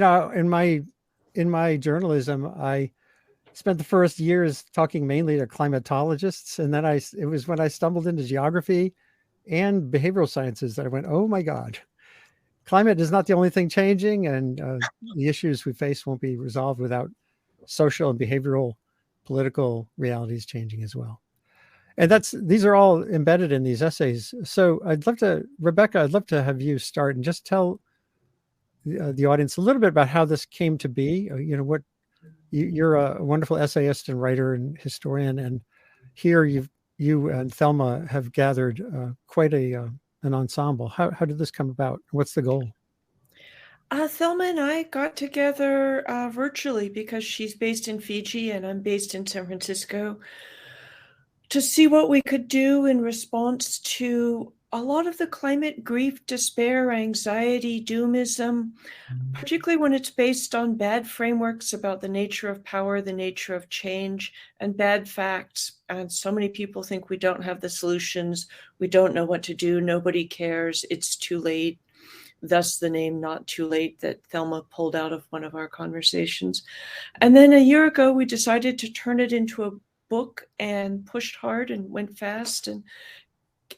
In my journalism, I spent the first years talking mainly to climatologists, and then it was when I stumbled into geography and behavioral sciences that I went, oh my God, climate is not the only thing changing, and the issues we face won't be resolved without social and behavioral, political realities changing as well. And these are all embedded in these essays. So Rebecca, I'd love to have you start and just tell the audience a little bit about how this came to be. What you're a wonderful essayist and writer and historian, and here you and Thelma have gathered quite an ensemble. How did this come about? What's the goal? Thelma and I got together virtually because she's based in Fiji and I'm based in San Francisco to see what we could do in response to a lot of the climate grief, despair, anxiety, doomism, particularly when it's based on bad frameworks about the nature of power, the nature of change, and bad facts. And so many people think we don't have the solutions, we don't know what to do, nobody cares, it's too late. Thus the name Not Too Late that Thelma pulled out of one of our conversations. And then a year ago, we decided to turn it into a book and pushed hard and went fast and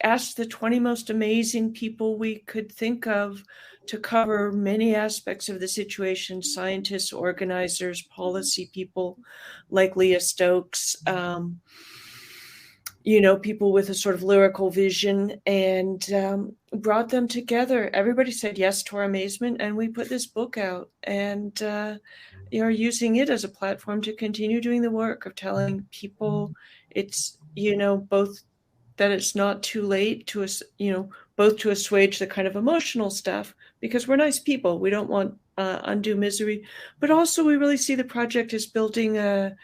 asked the 20 most amazing people we could think of to cover many aspects of the situation: scientists, organizers, policy people like Leah Stokes, people with a sort of lyrical vision, and brought them together. Everybody said yes to our amazement, and we put this book out, and are using it as a platform to continue doing the work of telling people it's, both that it's not too late to, both to assuage the kind of emotional stuff, because we're nice people. We don't want undue misery, but also we really see the project as building a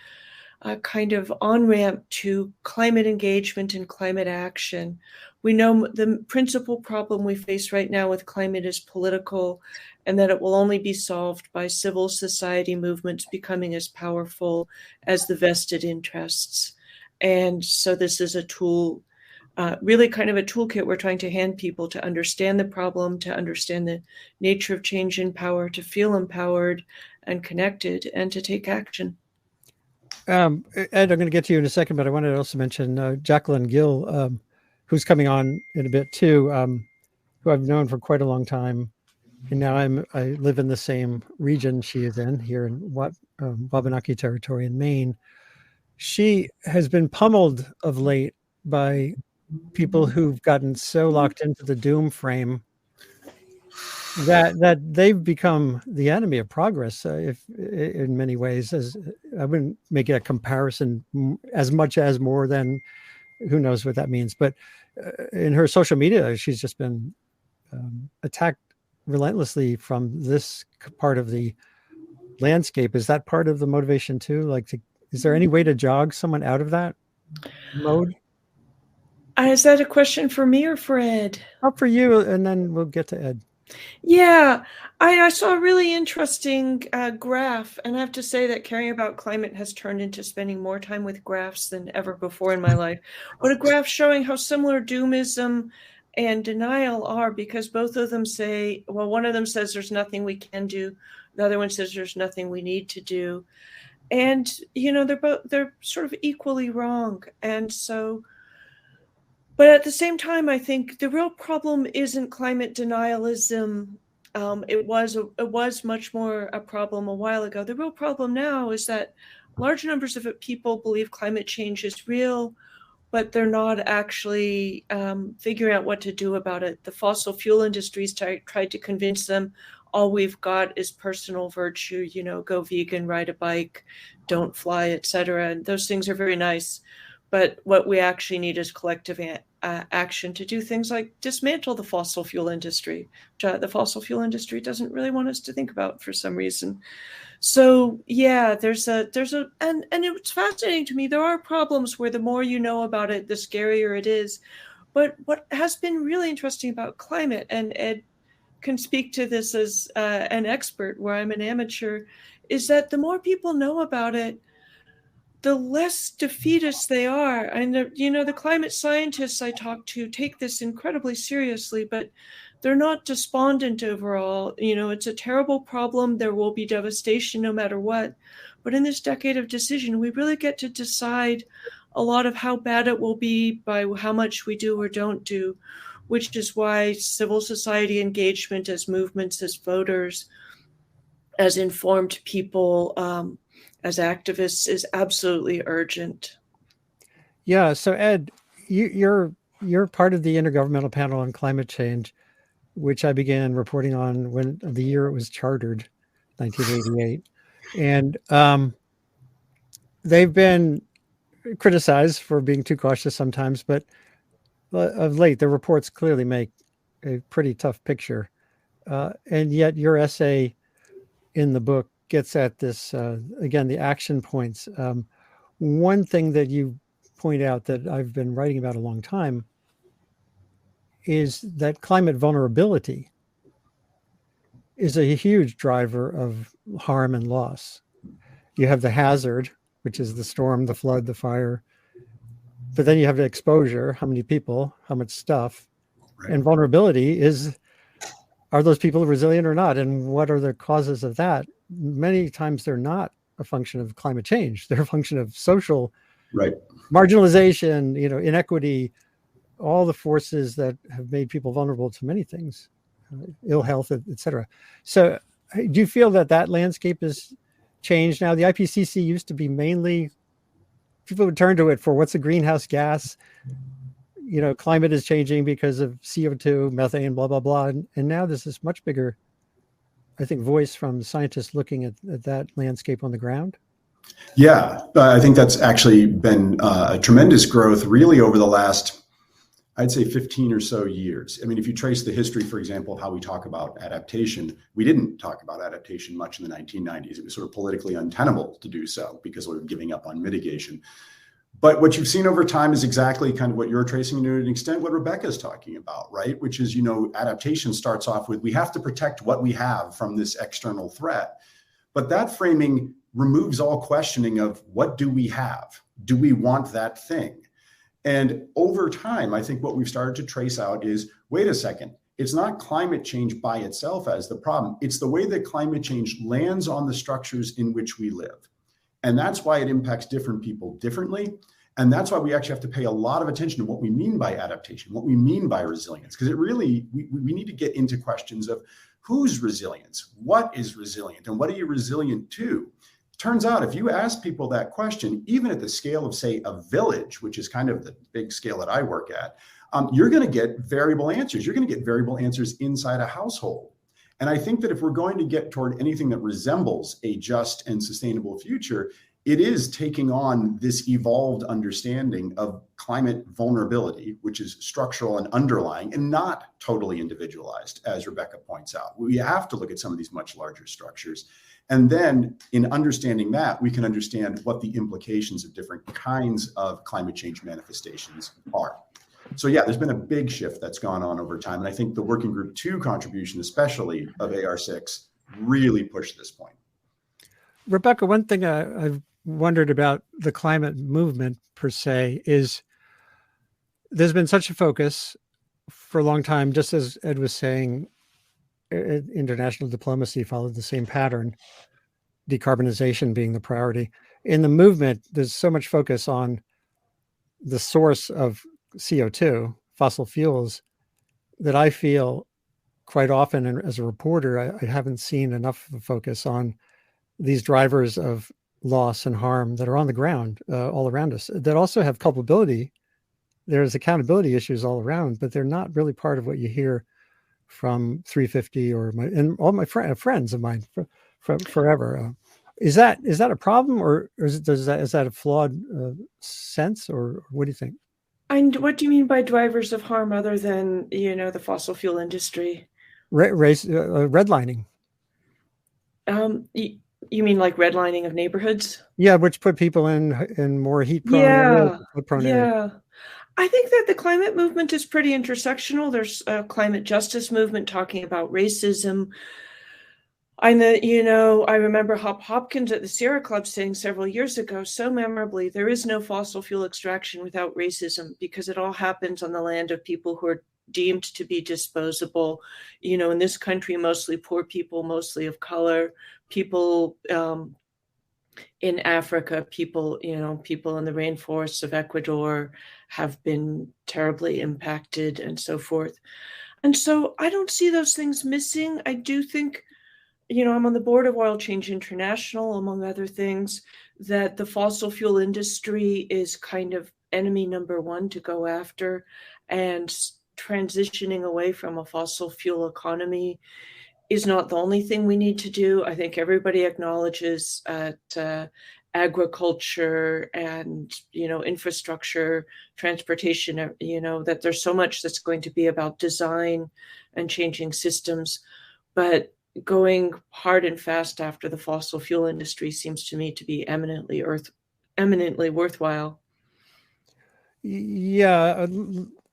kind of on-ramp to climate engagement and climate action. We know the principal problem we face right now with climate is political, and that it will only be solved by civil society movements becoming as powerful as the vested interests. And so this is a tool, really kind of a toolkit we're trying to hand people to understand the problem, to understand the nature of change in power, to feel empowered and connected, and to take action. Ed, I'm going to get to you in a second, but I wanted to also mention Jacqueline Gill, who's coming on in a bit too, who I've known for quite a long time. And now I live in the same region she is in, here in Wabanaki territory in Maine. She has been pummeled of late by people who've gotten so locked into the doom frame that they've become the enemy of progress, if in many ways. As I wouldn't make a comparison as much as more than, who knows what that means, but in her social media she's just been attacked relentlessly from this part of the landscape. Is that part of the motivation too? Is there any way to jog someone out of that mode? Is that a question for me or for Ed? For you, and then we'll get to Ed. Yeah, I saw a really interesting graph, and I have to say that caring about climate has turned into spending more time with graphs than ever before in my life. But a graph showing how similar doomism and denial are, because both of them say, well, one of them says there's nothing we can do, the other one says there's nothing we need to do. And, they're sort of equally wrong. And so, but at the same time, I think the real problem isn't climate denialism. It was much more a problem a while ago. The real problem now is that large numbers of people believe climate change is real, but they're not actually figuring out what to do about it. The fossil fuel industries tried to convince them all we've got is personal virtue, go vegan, ride a bike, don't fly, etc. And those things are very nice. But what we actually need is collective action to do things like dismantle the fossil fuel industry, which the fossil fuel industry doesn't really want us to think about for some reason. So yeah, and it's fascinating to me. There are problems where the more you know about it, the scarier it is. But what has been really interesting about climate, and Ed can speak to this as an expert where I'm an amateur, is that the more people know about it, the less defeatist they are. And, the climate scientists I talk to take this incredibly seriously, but they're not despondent overall. You know, it's a terrible problem. There will be devastation no matter what. But in this decade of decision, we really get to decide a lot of how bad it will be by how much we do or don't do, which is why civil society engagement as movements, as voters, as informed people, as activists is absolutely urgent. Yeah. So Ed, you're part of the Intergovernmental Panel on Climate Change, which I began reporting on when the year it was chartered, 1988. And they've been criticized for being too cautious sometimes, but of late, the reports clearly make a pretty tough picture. And yet your essay in the book gets at this, again, the action points. One thing that you point out that I've been writing about a long time is that climate vulnerability is a huge driver of harm and loss. You have the hazard, which is the storm, the flood, the fire, but then you have the exposure, how many people, how much stuff, right. And vulnerability is, are those people resilient or not? And what are the causes of that? Many times they're not a function of climate change. They're a function of social marginalization, inequity, all the forces that have made people vulnerable to many things, ill health, et cetera. So do you feel that landscape has changed now? The IPCC used to be mainly, people would turn to it for what's a greenhouse gas, climate is changing because of CO2, methane, blah, blah, blah. And now there's this much bigger, I think, voice from scientists looking at that landscape on the ground. Yeah, I think that's actually been a tremendous growth really over the last, I'd say 15 or so years. I mean, if you trace the history, for example, of how we talk about adaptation, we didn't talk about adaptation much in the 1990s. It was sort of politically untenable to do so because we were giving up on mitigation. But what you've seen over time is exactly kind of what you're tracing to an extent what Rebecca's talking about, right? Which is, adaptation starts off with, we have to protect what we have from this external threat. But that framing removes all questioning of what do we have? Do we want that thing? And over time, I think what we've started to trace out is, wait a second, it's not climate change by itself as the problem. It's the way that climate change lands on the structures in which we live. And that's why it impacts different people differently. And that's why we actually have to pay a lot of attention to what we mean by adaptation, what we mean by resilience, because it really, we need to get into questions of whose resilience, what is resilient, and what are you resilient to? Turns out if you ask people that question, even at the scale of, say, a village, which is kind of the big scale that I work at, you're going to get variable answers. You're going to get variable answers inside a household. And I think that if we're going to get toward anything that resembles a just and sustainable future, it is taking on this evolved understanding of climate vulnerability, which is structural and underlying and not totally individualized, as Rebecca points out. We have to look at some of these much larger structures. And then in understanding that, we can understand what the implications of different kinds of climate change manifestations are. So yeah, there's been a big shift that's gone on over time. And I think the Working Group 2 contribution, especially of AR6, really pushed this point. Rebecca, one thing I've wondered about the climate movement per se is there's been such a focus for a long time, just as Ed was saying, international diplomacy followed the same pattern, decarbonization being the priority. In the movement, there's so much focus on the source of CO2, fossil fuels, that I feel quite often, and as a reporter, I haven't seen enough of a focus on these drivers of loss and harm that are on the ground, all around us, that also have culpability. There's accountability issues all around, but they're not really part of what you hear from 350 and all my friends of mine from forever. Is that a problem, or is that a flawed sense, or what do you think? And what do you mean by drivers of harm other than the fossil fuel industry? Redlining. You mean like redlining of neighborhoods? Yeah, which put people in more heat-prone areas. Yeah. I think that the climate movement is pretty intersectional. There's a climate justice movement talking about racism. I remember Hop Hopkins at the Sierra Club saying several years ago, so memorably, there is no fossil fuel extraction without racism, because it all happens on the land of people who are deemed to be disposable. In this country, mostly poor people, mostly of color, people in Africa, people in the rainforests of Ecuador have been terribly impacted and so forth. And so I don't see those things missing. I do think, I'm on the board of Oil Change International, among other things, that the fossil fuel industry is kind of enemy number one to go after, and transitioning away from a fossil fuel economy is not the only thing we need to do. I think everybody acknowledges that agriculture and, infrastructure, transportation, that there's so much that's going to be about design and changing systems. But going hard and fast after the fossil fuel industry seems to me to be eminently worthwhile. Yeah,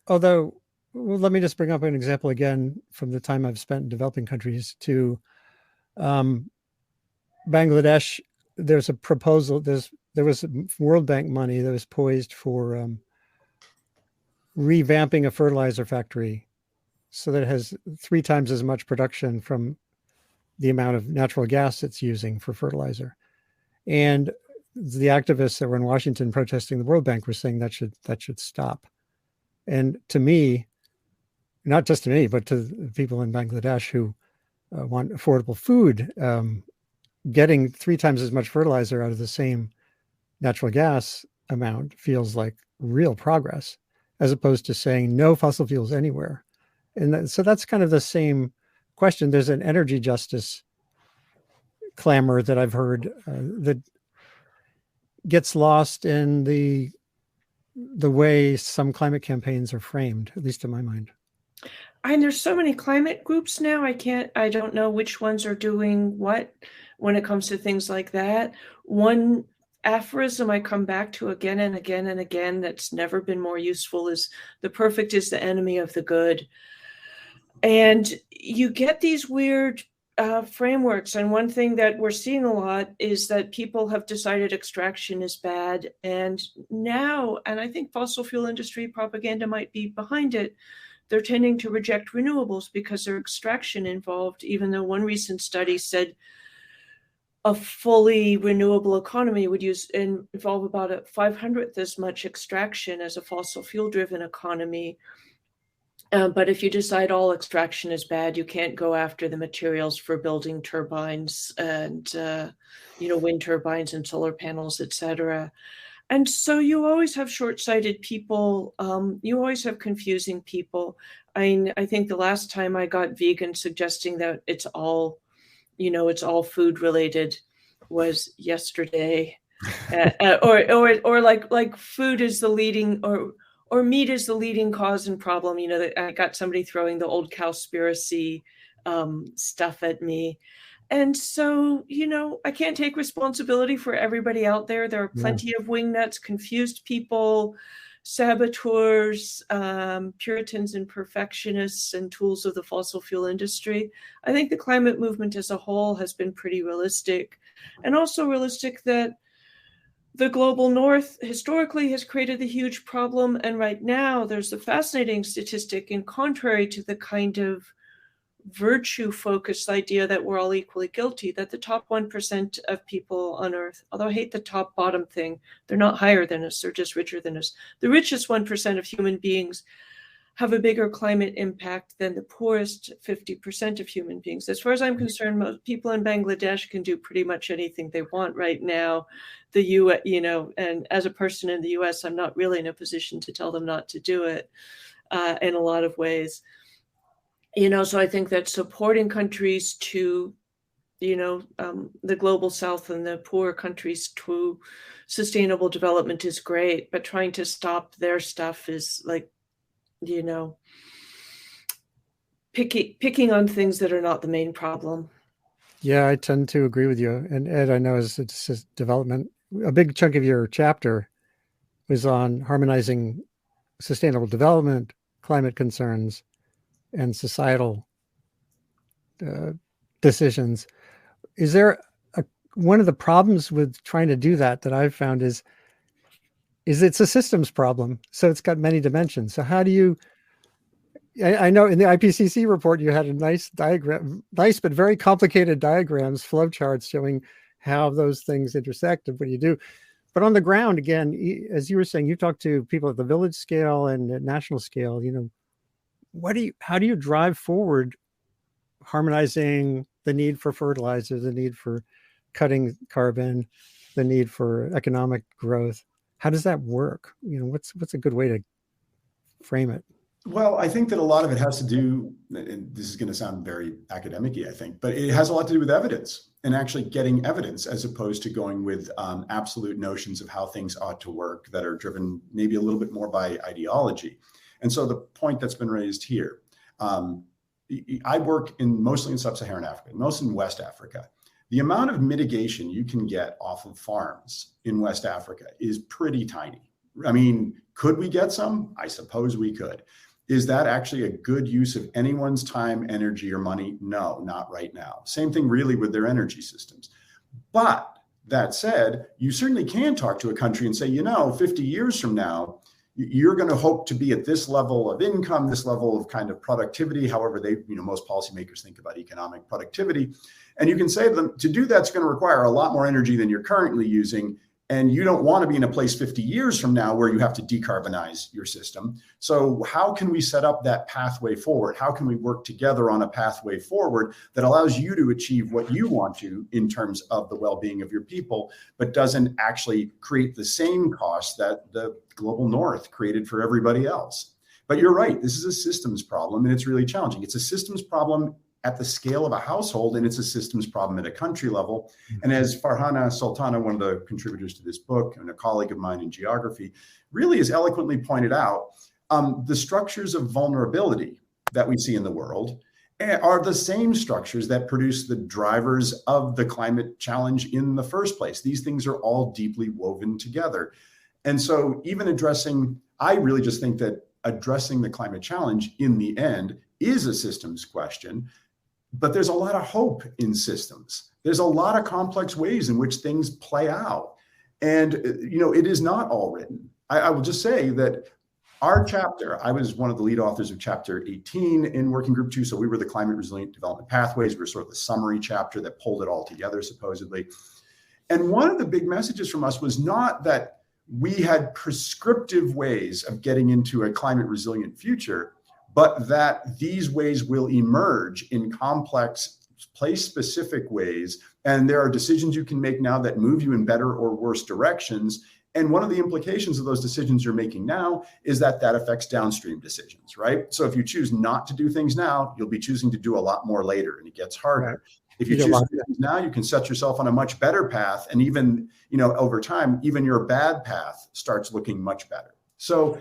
although, well, let me just bring up an example again from the time I've spent in developing countries to Bangladesh. There's a proposal. There was World Bank money that was poised for revamping a fertilizer factory so that it has 3 times as much production from the amount of natural gas it's using for fertilizer. And the activists that were in Washington protesting the World Bank were saying that should stop. And to me, not just to me, but to the people in Bangladesh who want affordable food, getting 3 times as much fertilizer out of the same natural gas amount feels like real progress, as opposed to saying no fossil fuels anywhere. And so that's kind of the same question. There's an energy justice clamor that I've heard that gets lost in the way some climate campaigns are framed, at least in my mind. And there's so many climate groups now. I don't know which ones are doing what when it comes to things like that. One aphorism I come back to again and again and again that's never been more useful is the perfect is the enemy of the good. And you get these weird frameworks. And one thing that we're seeing a lot is that people have decided extraction is bad. And now, and I think fossil fuel industry propaganda might be behind it, they're tending to reject renewables because there's extraction involved, even though one recent study said a fully renewable economy would involve about a 500th as much extraction as a fossil fuel driven economy. But if you decide all extraction is bad, you can't go after the materials for building turbines and, wind turbines and solar panels, et cetera. And so you always have short-sighted people. You always have confusing people. I think the last time I got vegan suggesting that it's all food related was yesterday, or like food is the leading or meat is the leading cause and problem. That I got somebody throwing the old cowspiracy stuff at me. And so, I can't take responsibility for everybody out there. There are plenty of wingnuts, confused people, saboteurs, Puritans and perfectionists and tools of the fossil fuel industry. I think the climate movement as a whole has been pretty realistic, and also realistic that the global north historically has created a huge problem. And right now there's a fascinating statistic, and contrary to the kind of virtue-focused idea that we're all equally guilty, that the top 1% of people on Earth, although I hate the top-bottom thing, they're not higher than us, they're just richer than us. The richest 1% of human beings have a bigger climate impact than the poorest 50% of human beings. As far as I'm concerned, most people in Bangladesh can do pretty much anything they want right now. And as a person in the US, I'm not really in a position to tell them not to do it in a lot of ways. So I think that supporting countries to, the global south and the poor countries to sustainable development is great, but trying to stop their stuff is like, picking on things that are not the main problem. Yeah, I tend to agree with you. And Ed, I know as development, a big chunk of your chapter was on harmonizing sustainable development, climate concerns, and societal decisions. Is there one of the problems with trying to do that I've found is it's a systems problem. So it's got many dimensions. So how do you I know in the IPCC report you had a nice diagram, nice but very complicated diagrams, flow charts showing how those things intersect and what you do. But on the ground, again, as you were saying, you talk to people at the village scale and at national scale. How do you drive forward harmonizing the need for fertilizer, the need for cutting carbon, the need for economic growth? How does that work? What's a good way to frame it? Well, I think that a lot of it has to do, and this is going to sound very academic-y, I think, but it has a lot to do with evidence and actually getting evidence as opposed to going with absolute notions of how things ought to work that are driven maybe a little bit more by ideology. And so the point that's been raised here, I work mostly in sub-Saharan Africa, mostly in West Africa. The amount of mitigation you can get off of farms in West Africa is pretty tiny. I mean, could we get some? I suppose we could. Is that actually a good use of anyone's time, energy, or money? No, not right now. Same thing really with their energy systems. But that said, you certainly can talk to a country and say, 50 years from now, you're going to hope to be at this level of income, this level of kind of productivity, however most policymakers think about economic productivity. And you can say to them, to do that's going to require a lot more energy than you're currently using. And you don't want to be in a place 50 years from now where you have to decarbonize your system. So how can we set up that pathway forward? How can we work together on a pathway forward that allows you to achieve what you want to in terms of the well-being of your people, but doesn't actually create the same costs that the global north created for everybody else? But you're right, this is a systems problem and it's really challenging. It's a systems problem at the scale of a household, and it's a systems problem at a country level. And as Farhana Sultana, one of the contributors to this book and a colleague of mine in geography, really has eloquently pointed out, the structures of vulnerability that we see in the world are the same structures that produce the drivers of the climate challenge in the first place. These things are all deeply woven together. And so I really just think that addressing the climate challenge in the end is a systems question. But there's a lot of hope in systems. There's a lot of complex ways in which things play out. And, it is not all written. I will just say that our chapter, I was one of the lead authors of chapter 18 in Working Group 2. So we were the Climate Resilient Development Pathways. We were sort of the summary chapter that pulled it all together, supposedly. And one of the big messages from us was not that we had prescriptive ways of getting into a climate resilient future, but that these ways will emerge in complex, place-specific ways. And there are decisions you can make now that move you in better or worse directions. And one of the implications of those decisions you're making now is that affects downstream decisions, right? So if you choose not to do things now, you'll be choosing to do a lot more later, and it gets harder. Right. If you choose to do things now, you can set yourself on a much better path. And even, over time, even your bad path starts looking much better. So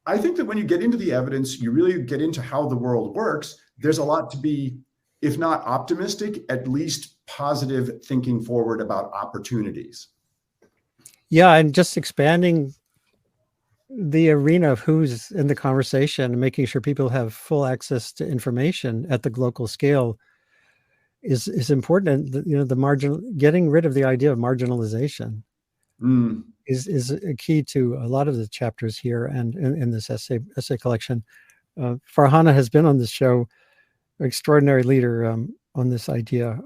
I think that when you get into the evidence, you really get into how the world works, there's a lot to be, if not optimistic, at least positive thinking forward about opportunities. Yeah, and just expanding the arena of who's in the conversation and making sure people have full access to information at the local scale is important. And getting rid of the idea of marginalization is a key to a lot of the chapters here and in this essay collection. Farhana has been on this show, extraordinary leader on this idea.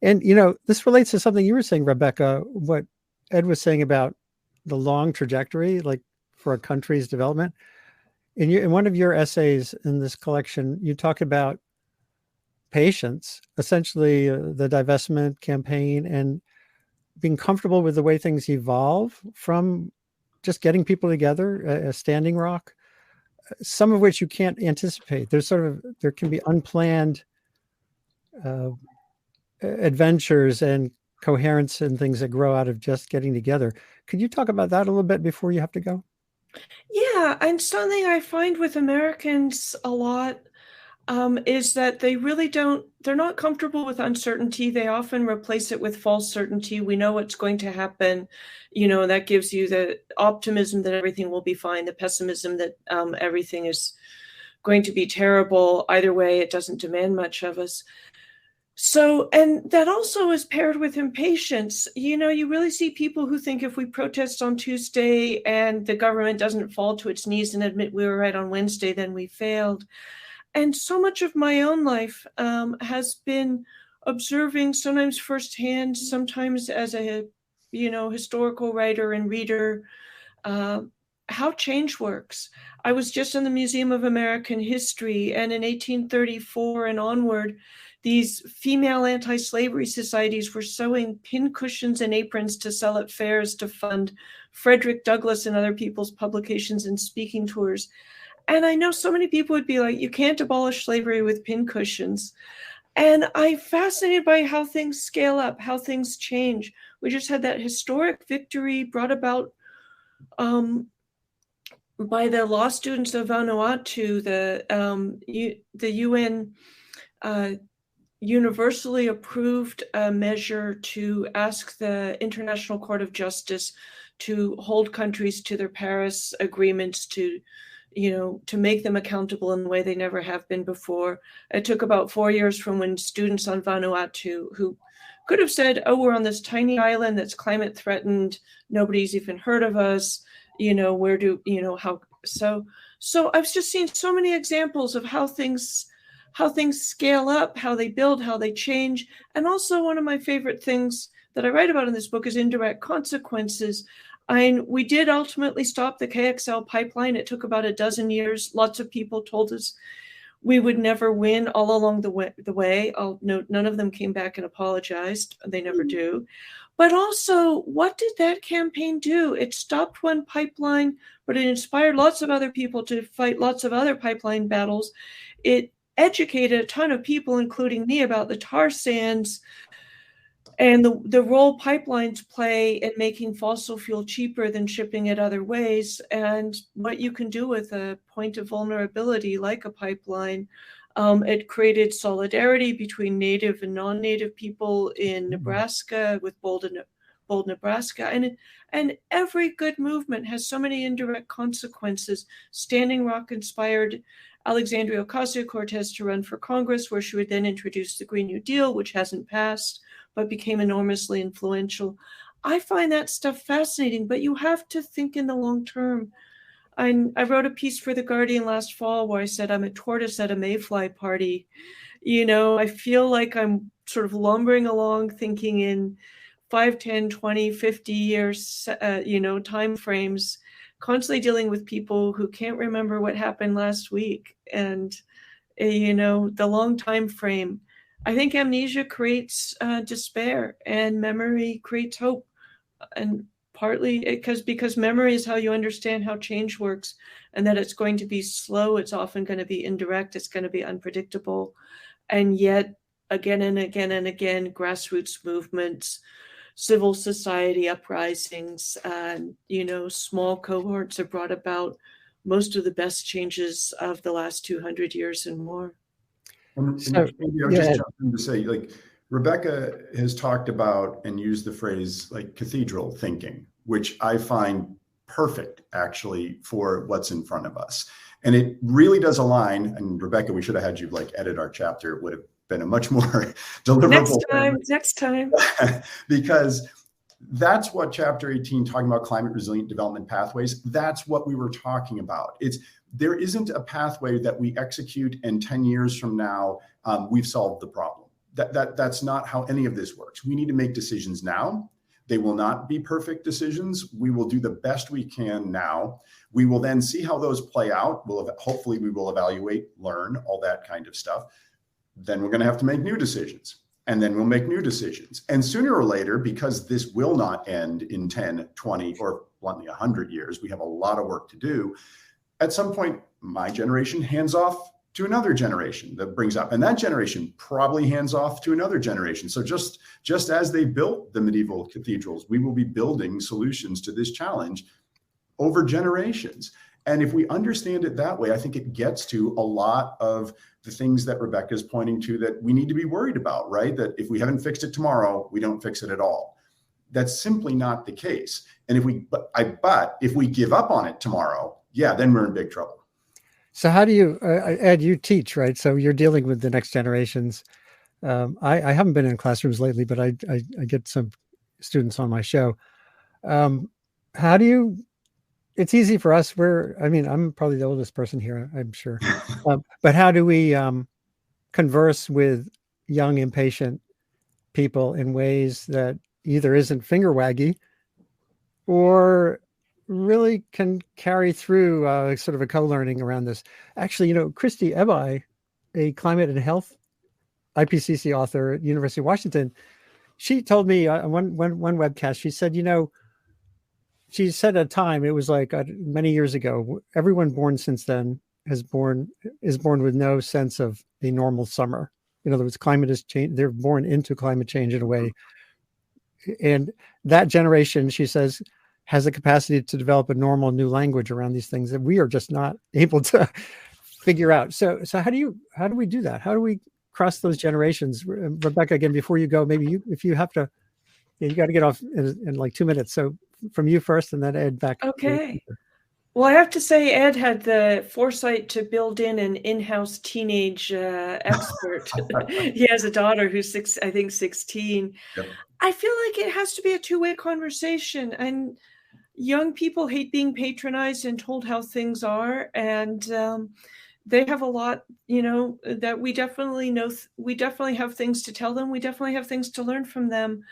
And this relates to something you were saying, Rebecca, what Ed was saying about the long trajectory, like for a country's development. In one of your essays in this collection, you talk about patience, essentially the divestment campaign, and being comfortable with the way things evolve from just getting people together, a Standing Rock, some of which you can't anticipate. There can be unplanned adventures and coherence and things that grow out of just getting together. Could you talk about that a little bit before you have to go? Yeah, and something I find with Americans a lot is that they're not comfortable with uncertainty. They often replace it with false certainty. We know what's going to happen. That gives you the optimism that everything will be fine, the pessimism that everything is going to be terrible. Either way, it doesn't demand much of us. So, and that also is paired with impatience. You know, you really see people who think if we protest on Tuesday and the government doesn't fall to its knees and admit we were right on Wednesday, then we failed. And so much of my own life has been observing, sometimes firsthand, sometimes as a, historical writer and reader, how change works. I was just in the Museum of American History, and in 1834 and onward, these female anti-slavery societies were sewing pincushions and aprons to sell at fairs to fund Frederick Douglass and other people's publications and speaking tours. And I know so many people would be like, you can't abolish slavery with pincushions. And I'm fascinated by how things scale up, how things change. We just had that historic victory brought about by the law students of Vanuatu. The UN universally approved a measure to ask the International Court of Justice to hold countries to their Paris agreements, to make them accountable in a way they never have been before. It took about 4 years from when students on Vanuatu, who could have said, oh, we're on this tiny island that's climate threatened, nobody's even heard of us, so I've just seen so many examples of how things scale up, how they build, how they change. And also, one of my favorite things that I write about in this book is indirect consequences. We did ultimately stop the KXL pipeline. It took about a dozen years. Lots of people told us we would never win all along the way. I'll note none of them came back and apologized. They never do. But also, what did that campaign do? It stopped one pipeline, but it inspired lots of other people to fight lots of other pipeline battles. It educated a ton of people, including me, about the tar sands and the role pipelines play in making fossil fuel cheaper than shipping it other ways, and what you can do with a point of vulnerability like a pipeline. It created solidarity between native and non-native people in Nebraska with Bold, Nebraska. And every good movement has so many indirect consequences. Standing Rock inspired Alexandria Ocasio-Cortez to run for Congress, where she would then introduce the Green New Deal, which hasn't passed, but became enormously influential. I find that stuff fascinating, but you have to think in the long term. I wrote a piece for The Guardian last fall where I said I'm a tortoise at a mayfly party. I feel like I'm sort of lumbering along thinking in 5, 10, 20, 50 years, time frames, constantly dealing with people who can't remember what happened last week. And, the long time frame. I think amnesia creates despair, and memory creates hope. And partly because memory is how you understand how change works, and that it's going to be slow, it's often going to be indirect, it's going to be unpredictable. And yet, again and again and again, grassroots movements, civil society uprisings, and small cohorts have brought about most of the best changes of the last 200 years and more. And maybe I'll just jump in to say, Rebecca has talked about and used the phrase cathedral thinking, which I find perfect actually for what's in front of us. And it really does align. And Rebecca, we should have had you edit our chapter. It would have been a much more deliverable next time because that's what chapter 18, talking about climate resilient development pathways, that's what we were talking about. There isn't a pathway that we execute and 10 years from now we've solved the problem. That's not how any of this works. We need to make decisions now. They will not be perfect decisions. We will do the best we can now. We will then see how those play out. Hopefully we will evaluate, learn, all that kind of stuff. Then we're going to have to make new decisions. And then we'll make new decisions. And sooner or later, because this will not end in 10, 20, or bluntly 100 years, we have a lot of work to do. At some point, my generation hands off to another generation that brings up, and that generation probably hands off to another generation. So just as they built the medieval cathedrals, we will be building solutions to this challenge over generations. And if we understand it that way, I think it gets to a lot of the things that Rebecca is pointing to that we need to be worried about, right? That if we haven't fixed it tomorrow, we don't fix it at all. That's simply not the case. And if we give up on it tomorrow, then we're in big trouble. So how do you, Ed, you teach, right? So you're dealing with the next generations. I haven't been in classrooms lately, but I get some students on my show. How do you? It's easy for us. I'm probably the oldest person here, I'm sure. But how do we converse with young, impatient people in ways that either isn't finger waggy or really can carry through sort of a co-learning around this? Actually, Christy Ebi, a climate and health IPCC author at University of Washington, she told me one webcast, she said, she said at a time, it was like many years ago, everyone born since then is born with no sense of a normal summer. In other words, climate has changed. They're born into climate change in a way. And that generation, she says, has the capacity to develop a normal new language around these things that we are just not able to figure out. So how do we do that? How do we cross those generations? Rebecca, again, before you go, maybe if you have to, you got to get off in like 2 minutes. So from you first, and then Ed back. Okay. Well, I have to say, Ed had the foresight to build in an in-house teenage expert. He has a daughter who's 16. Yep. I feel like it has to be a two-way conversation, and young people hate being patronized and told how things are, and they have a lot, that we definitely know. We definitely have things to tell them. We definitely have things to learn from them.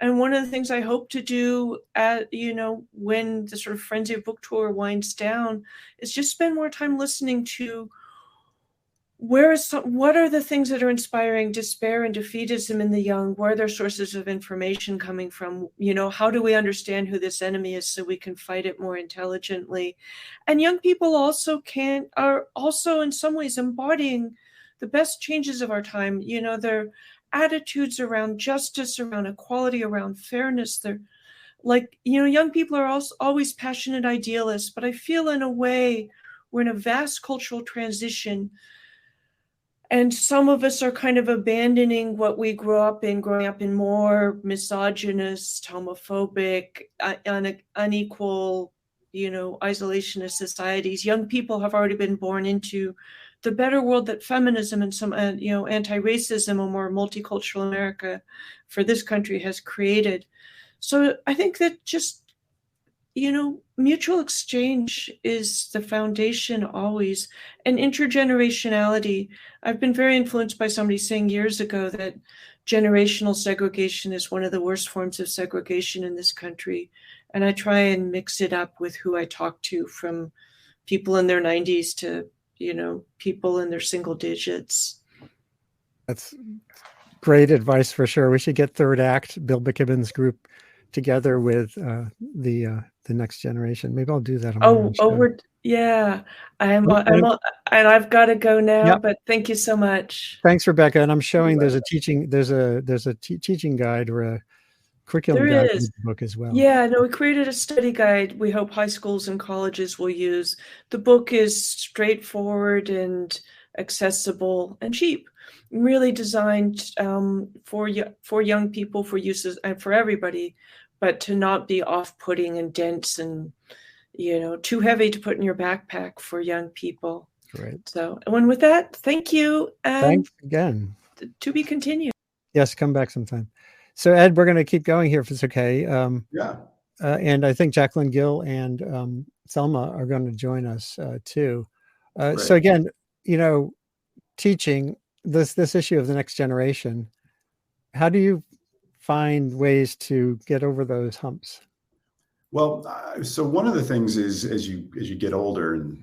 And one of the things I hope to do when the sort of frenzy of book tour winds down is just spend more time listening to what are the things that are inspiring despair and defeatism in the young? Where are their sources of information coming from? How do we understand who this enemy is so we can fight it more intelligently? And young people are also in some ways embodying the best changes of our time. Their attitudes around justice, around equality, around fairness. They're like, young people are also always passionate idealists, but I feel in a way we're in a vast cultural transition. And some of us are kind of abandoning what we growing up in more misogynist, homophobic, unequal, isolationist societies. Young people have already been born into the better world that feminism and some, anti-racism, a more multicultural America for this country has created. So I think that just, mutual exchange is the foundation always, and intergenerationality. I've been very influenced by somebody saying years ago that generational segregation is one of the worst forms of segregation in this country. And I try and mix it up with who I talk to, from people in their 90s to, people in their single digits. That's great advice for sure. We should get Third Act, Bill McKibben's group, together with the next generation. Maybe I'll do that. And I've got to go now. Yep. But thank you so much. Thanks, Rebecca. And I'm showing there's a teaching guide or a curriculum guide in the book as well. Yeah, no, we created a study guide we hope high schools and colleges will use. The book is straightforward and accessible and cheap, really designed for young people, for uses and for everybody, but to not be off-putting and dense and too heavy to put in your backpack for young people. Right. So, and with that, thank you. Thanks again. To be continued. Yes, come back sometime. So Ed, we're going to keep going here if it's okay. And I think Jacqueline Gill and Selma are going to join us too. So again, teaching this issue of the next generation, how do you find ways to get over those humps? Well, so one of the things is as you get older, and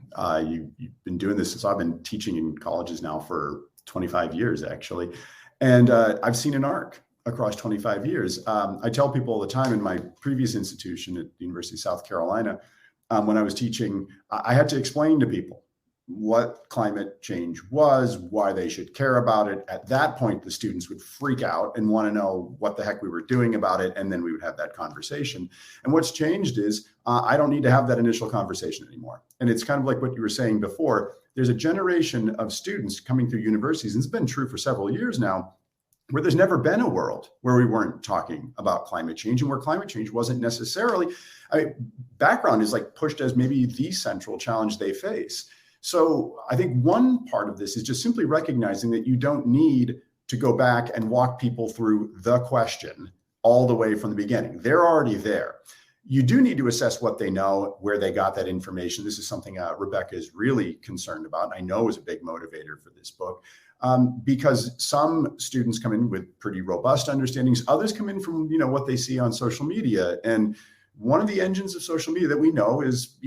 you've been doing this since I've been teaching in colleges now for 25 years, actually. And I've seen an arc across 25 years. I tell people all the time in my previous institution at the University of South Carolina, when I was teaching, I had to explain to people what climate change was, why they should care about it. At that point, the students would freak out and want to know what the heck we were doing about it. And then we would have that conversation. And what's changed is I don't need to have that initial conversation anymore. And it's kind of like what you were saying before. There's a generation of students coming through universities, and it's been true for several years now, where there's never been a world where we weren't talking about climate change, and where climate change wasn't necessarily, background is like pushed as maybe the central challenge they face. So I think one part of this is just simply recognizing that you don't need to go back and walk people through the question all the way from the beginning. They're already there. You do need to assess what they know, where they got that information. This is something Rebecca is really concerned about. I know is a big motivator for this book, because some students come in with pretty robust understandings. Others come in from, what they see on social media. And one of the engines of social media that we know is,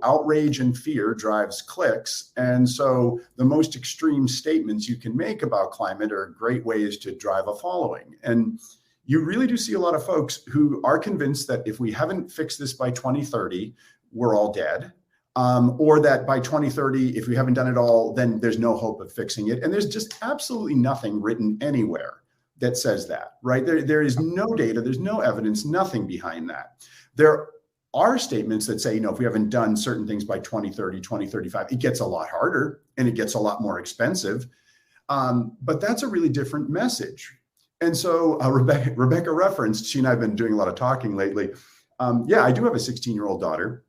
outrage and fear drives clicks. And so the most extreme statements you can make about climate are great ways to drive a following. And you really do see a lot of folks who are convinced that if we haven't fixed this by 2030, we're all dead. Or that by 2030, if we haven't done it all, then there's no hope of fixing it. And there's just absolutely nothing written anywhere that says that, right? There is no data, there's no evidence, nothing behind that. There are statements that say, if we haven't done certain things by 2030, 2035, it gets a lot harder and it gets a lot more expensive. But that's a really different message. And so Rebecca referenced, she and I have been doing a lot of talking lately. I do have a 16-year-old daughter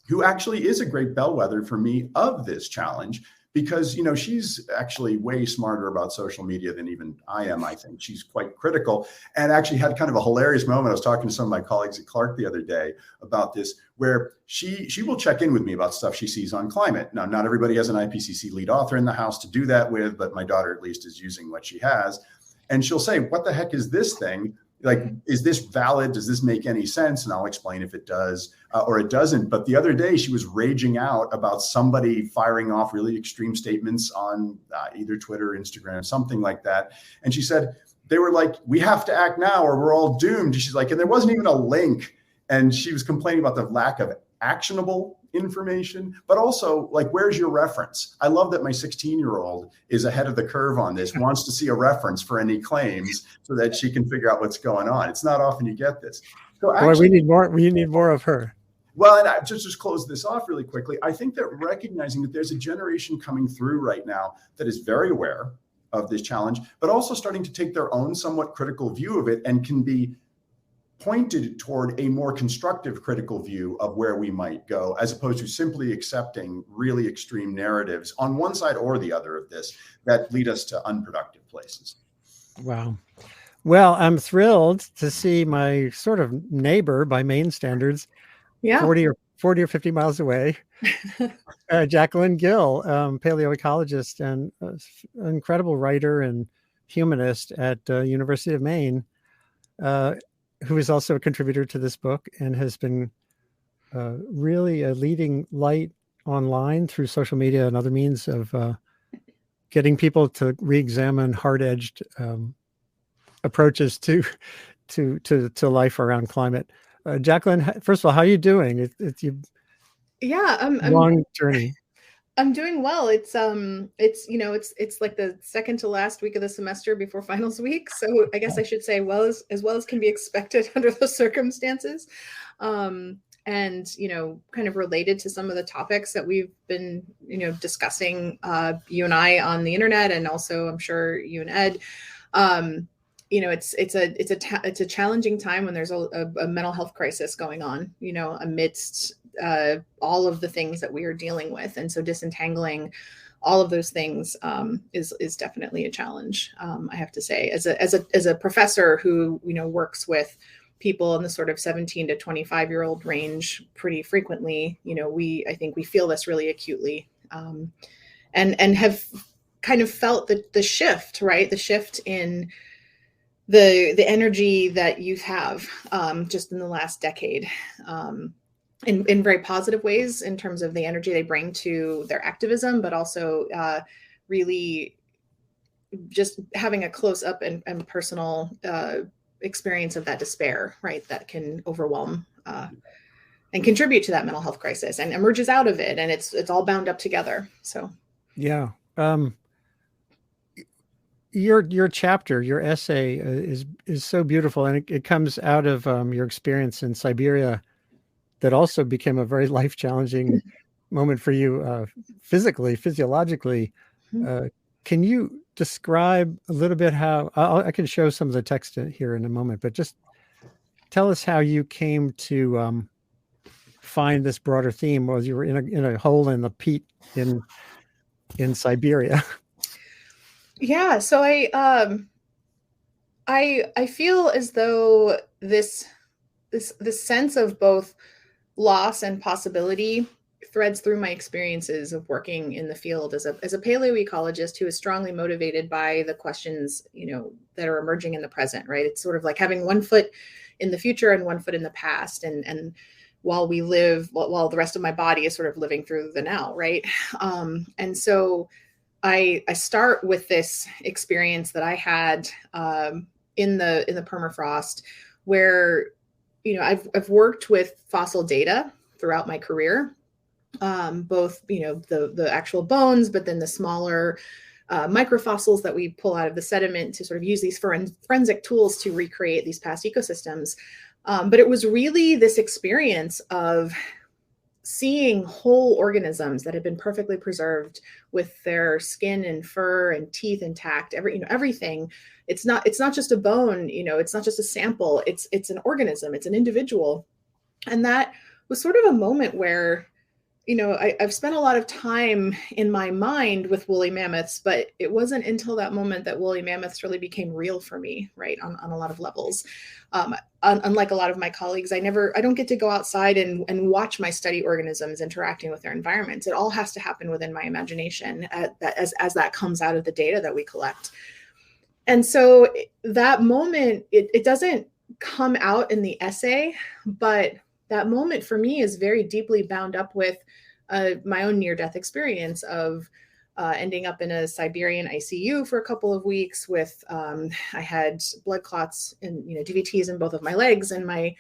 who actually is a great bellwether for me of this challenge, because, she's actually way smarter about social media than even I am. I think she's quite critical, and actually had kind of a hilarious moment. I was talking to some of my colleagues at Clark the other day about this, where she will check in with me about stuff she sees on climate. Now, not everybody has an IPCC lead author in the house to do that with, but my daughter at least is using what she has. And she'll say, what the heck is this thing? Like, is this valid? Does this make any sense? And I'll explain if it does or it doesn't. But the other day, she was raging out about somebody firing off really extreme statements on either Twitter or Instagram, something like that. And she said, they were like, we have to act now or we're all doomed. She's like, and there wasn't even a link. And she was complaining about the lack of actionable information, but also, like, where's your reference? I love that my 16-year-old is ahead of the curve on this, wants to see a reference for any claims so that she can figure out what's going on. It's not often you get this. So actually, we need more of her. Well, and I just close this off really quickly. I think that recognizing that there's a generation coming through right now that is very aware of this challenge, but also starting to take their own somewhat critical view of it and can be pointed toward a more constructive critical view of where we might go, as opposed to simply accepting really extreme narratives on one side or the other of this that lead us to unproductive places. Wow. Well, I'm thrilled to see my sort of neighbor by Maine standards, 40 or 50 miles away, Jacqueline Gill, paleoecologist and an incredible writer and humanist at University of Maine, who is also a contributor to this book and has been really a leading light online through social media and other means of getting people to re-examine hard-edged approaches to life around climate. Jacqueline, first of all, how are you doing? It's long journey. I'm doing well. It's like the second to last week of the semester before finals week. So I guess I should say as well as can be expected under those circumstances. And, kind of related to some of the topics that we've been, discussing, you and I on the internet, and also I'm sure you and Ed, it's a challenging time when there's a mental health crisis going on, amidst all of the things that we are dealing with. And so disentangling all of those things is definitely a challenge. I have to say, as a professor who, works with people in the sort of 17 to 25-year-old range pretty frequently, I think we feel this really acutely, and have kind of felt the shift, right? The shift in the energy that youth have just in the last decade, in very positive ways in terms of the energy they bring to their activism, but also really just having a close up and personal experience of that despair, right? That can overwhelm and contribute to that mental health crisis and emerges out of it. And it's all bound up together. So, yeah. Your chapter, your essay is so beautiful, and it comes out of your experience in Siberia that also became a very life-challenging moment for you physiologically. Can you describe a little bit how, I can show some of the text here in a moment, but just tell us how you came to find this broader theme while you were in a hole in the peat in Siberia. Yeah. So I I feel as though this sense of both loss and possibility threads through my experiences of working in the field as a paleoecologist who is strongly motivated by the questions, that are emerging in the present, right? It's sort of like having one foot in the future and one foot in the past. And while the rest of my body is sort of living through the now, right? And so I start with this experience that I had in the permafrost, where I've worked with fossil data throughout my career, both the actual bones, but then the smaller microfossils that we pull out of the sediment to sort of use these forensic tools to recreate these past ecosystems. But it was really this experience of seeing whole organisms that had been perfectly preserved with their skin and fur and teeth intact, everything. It's not just a bone, it's not just a sample, it's an organism, it's an individual. And that was sort of a moment where, I've spent a lot of time in my mind with woolly mammoths, but it wasn't until that moment that woolly mammoths really became real for me, right, on a lot of levels. Unlike a lot of my colleagues, I don't get to go outside and watch my study organisms interacting with their environments. It all has to happen within my imagination as that comes out of the data that we collect. And so that moment, it doesn't come out in the essay, but that moment for me is very deeply bound up with my own near-death experience of ending up in a Siberian ICU for a couple of weeks with, I had blood clots and DVTs in both of my legs, and my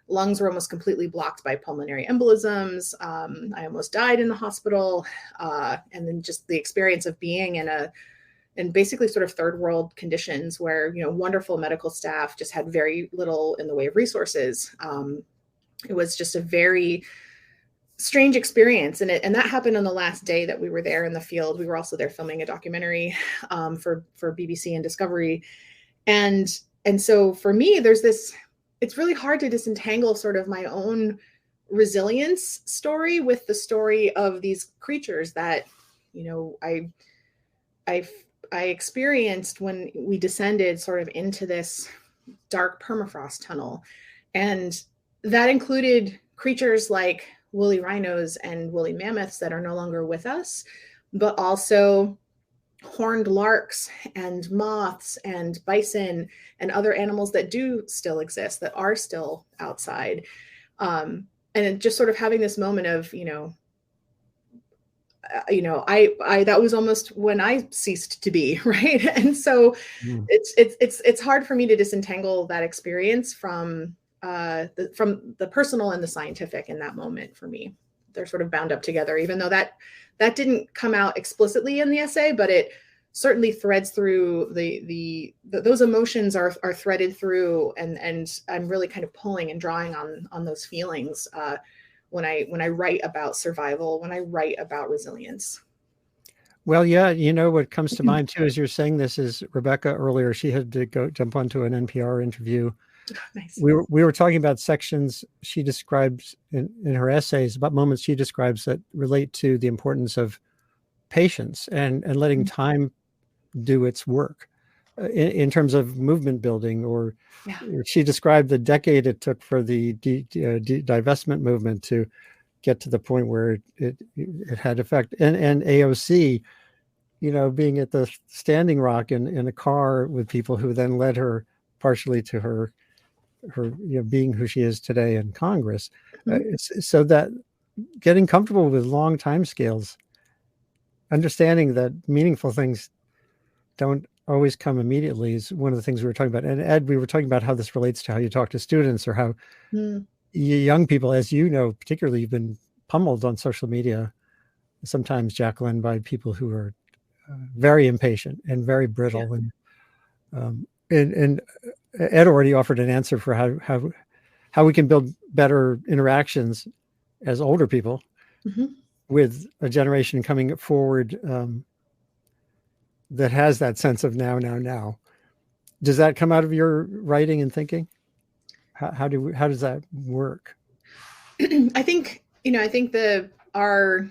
lungs were almost completely blocked by pulmonary embolisms. I almost died in the hospital. And then just the experience of being in basically sort of third world conditions where, wonderful medical staff just had very little in the way of resources. It was just a very strange experience. And that happened on the last day that we were there in the field. We were also there filming a documentary for BBC and Discovery. And so for me, it's really hard to disentangle sort of my own resilience story with the story of these creatures that, I experienced when we descended sort of into this dark permafrost tunnel. And that included creatures like woolly rhinos and woolly mammoths that are no longer with us, but also horned larks and moths and bison and other animals that do still exist, that are still outside. And just sort of having this moment of, that was almost when I ceased to be, right? And so it's hard for me to disentangle that experience from the personal and the scientific in that moment. For me, they're sort of bound up together, even though that didn't come out explicitly in the essay, but it certainly threads through those emotions are threaded through, and I'm really kind of pulling and drawing on those feelings when I write about survival, when I write about resilience. Well, yeah, what comes to mind too as you're saying this is Rebecca earlier. She had to go jump onto an NPR interview. Nice. We were talking about sections she describes in her essays, about moments she describes that relate to the importance of patience and letting time do its work in terms of movement building. Or she described the decade it took for the divestment movement to get to the point where it had effect. And AOC, being at the Standing Rock in a car with people who then led her partially to her being who she is today in Congress. So that getting comfortable with long time scales, understanding that meaningful things don't always come immediately, is one of the things we were talking about. And Ed, we were talking about how this relates to how you talk to students, or how young people, as particularly, you've been pummeled on social media sometimes, Jacqueline, by people who are very impatient and very brittle. And Ed already offered an answer for how we can build better interactions as older people with a generation coming forward that has that sense of now. Does that come out of your writing and thinking? How does that work? I think our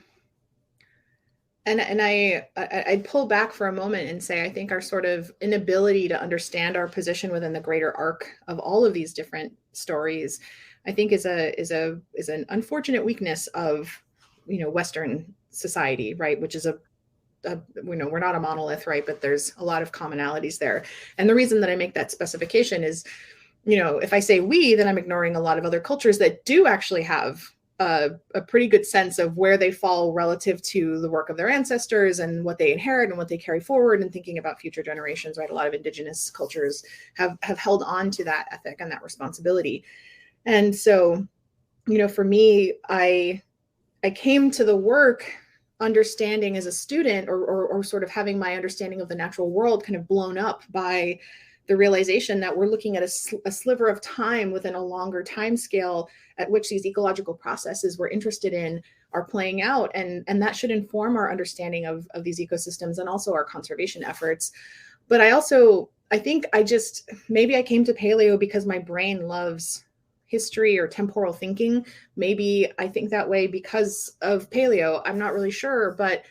And I'd pull back for a moment and say, I think our sort of inability to understand our position within the greater arc of all of these different stories, I think is an unfortunate weakness of, Western society, right? Which is we're not a monolith, right? But there's a lot of commonalities there. And the reason that I make that specification is, if I say we, then I'm ignoring a lot of other cultures that do actually have a pretty good sense of where they fall relative to the work of their ancestors and what they inherit and what they carry forward, and thinking about future generations, right? A lot of indigenous cultures have held on to that ethic and that responsibility. And so, for me, I came to the work understanding as a student, or sort of having my understanding of the natural world kind of blown up by the realization that we're looking at a sliver of time within a longer time scale at which these ecological processes we're interested in are playing out. And that should inform our understanding of these ecosystems and also our conservation efforts. But I think maybe I came to paleo because my brain loves history or temporal thinking. Maybe I think that way because of paleo. I'm not really sure, but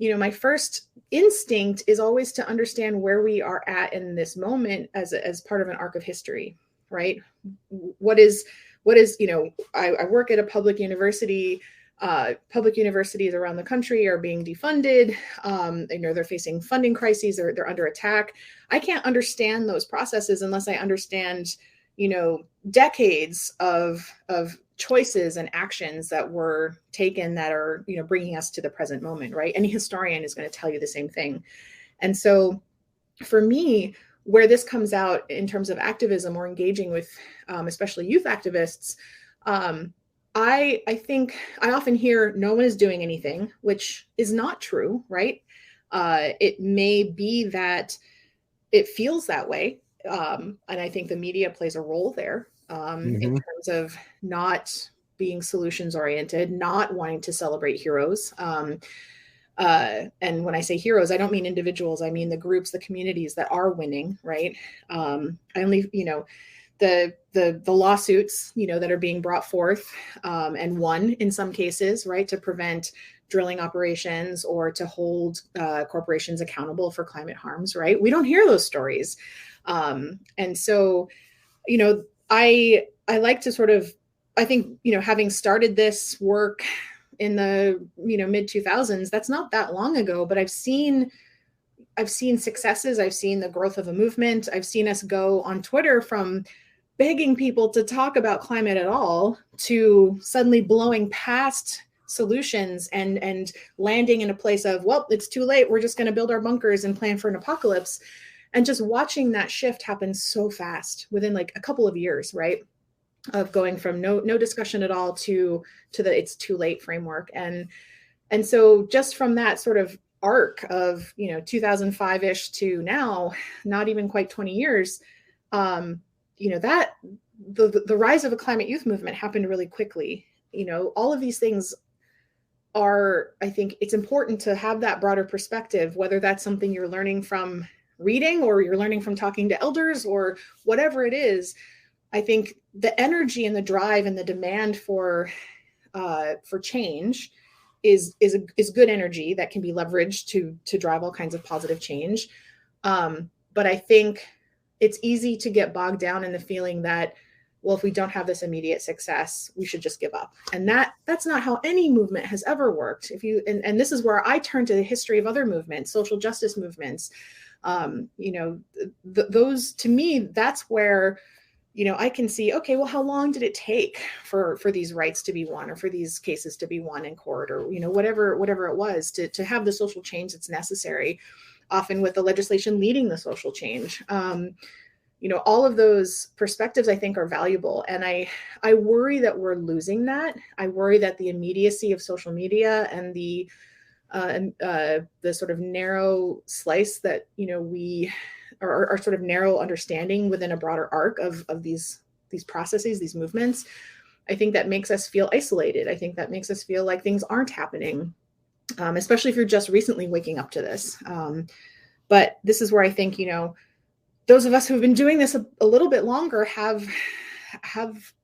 my first instinct is always to understand where we are at in this moment as part of an arc of history, right? What is, I work at a public university. Public universities around the country are being defunded. They're facing funding crises. They're under attack. I can't understand those processes unless I understand, decades of choices and actions that were taken that are, bringing us to the present moment, right? Any historian is going to tell you the same thing. And so for me, where this comes out in terms of activism or engaging with, especially youth activists, I think I often hear no one is doing anything, which is not true, right? It may be that it feels that way. And I think the media plays a role there. In terms of not being solutions oriented, not wanting to celebrate heroes. And when I say heroes, I don't mean individuals. I mean the groups, the communities that are winning, right? I only, the lawsuits, that are being brought forth and won in some cases, right, to prevent drilling operations or to hold corporations accountable for climate harms, right? We don't hear those stories. And so, I like to sort of, I think, having started this work in the, mid 2000s, that's not that long ago, but I've seen successes. I've seen the growth of a movement. I've seen us go on Twitter from begging people to talk about climate at all to suddenly blowing past solutions and landing in a place of, well, it's too late. We're just going to build our bunkers and plan for an apocalypse. And just watching that shift happen so fast within like a couple of years, right? Of going from no discussion at all to the it's too late framework. And so just from that sort of arc of, 2005-ish to now, not even quite 20 years, that the rise of a climate youth movement happened really quickly. All of these things are, I think it's important to have that broader perspective, whether that's something you're learning from reading or you're learning from talking to elders or whatever it is. I think the energy and the drive and the demand for change is good energy that can be leveraged to drive all kinds of positive change. But I think it's easy to get bogged down in the feeling that, well, if we don't have this immediate success, we should just give up. And that's not how any movement has ever worked. And this is where I turn to the history of other movements, social justice movements. Those, to me, that's where, I can see, okay, well, how long did it take for these rights to be won or for these cases to be won in court or, whatever it was to have the social change that's necessary, often with the legislation leading the social change. All of those perspectives I think are valuable. And I worry that we're losing that. I worry that the immediacy of social media and the sort of narrow slice that, we our sort of narrow understanding within a broader arc of these processes, these movements, I think that makes us feel isolated. I think that makes us feel like things aren't happening, especially if you're just recently waking up to this. But this is where I think, those of us who have been doing this a little bit longer have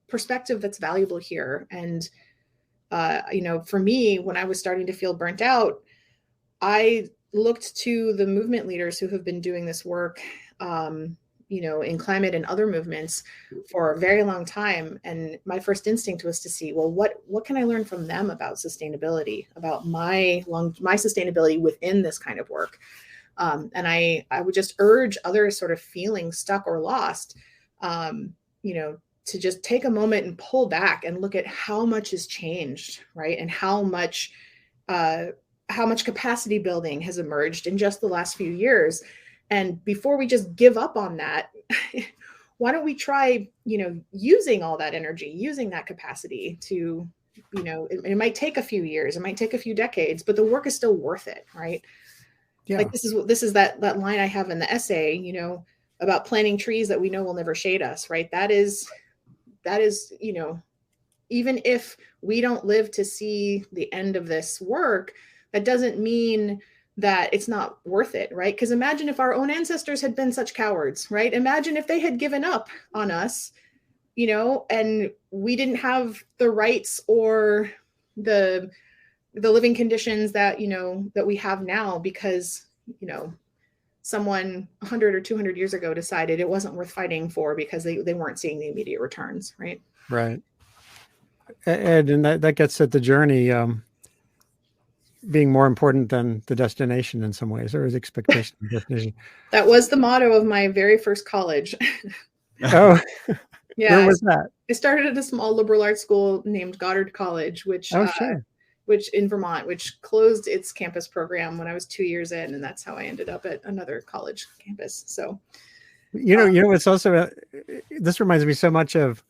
perspective that's valuable here. And, for me, when I was starting to feel burnt out, I looked to the movement leaders who have been doing this work, in climate and other movements for a very long time. And my first instinct was to see, well, what can I learn from them about sustainability, about my sustainability within this kind of work? And I would just urge others sort of feeling stuck or lost, to just take a moment and pull back and look at how much has changed, right? And how much capacity building has emerged in just the last few years. And before we just give up on that, why don't we try, using all that energy, using that capacity to, it might take a few years, it might take a few decades, but the work is still worth it, right? Yeah. Like this is that line I have in the essay, about planting trees that we know will never shade us, right? That is, even if we don't live to see the end of this work, that doesn't mean that it's not worth it, right? Because imagine if our own ancestors had been such cowards, right? Imagine if they had given up on us, and we didn't have the rights or the living conditions that, that we have now because, someone 100 or 200 years ago decided it wasn't worth fighting for because they weren't seeing the immediate returns, right? Right. Ed, and that gets at the journey being more important than the destination in some ways, or the expectation of the destination. That was the motto of my very first college. Oh, yeah. Where was that? I started at a small liberal arts school named Goddard College, which in Vermont, which closed its campus program when I was 2 years in, and that's how I ended up at another college campus. So, it's also this reminds me so much of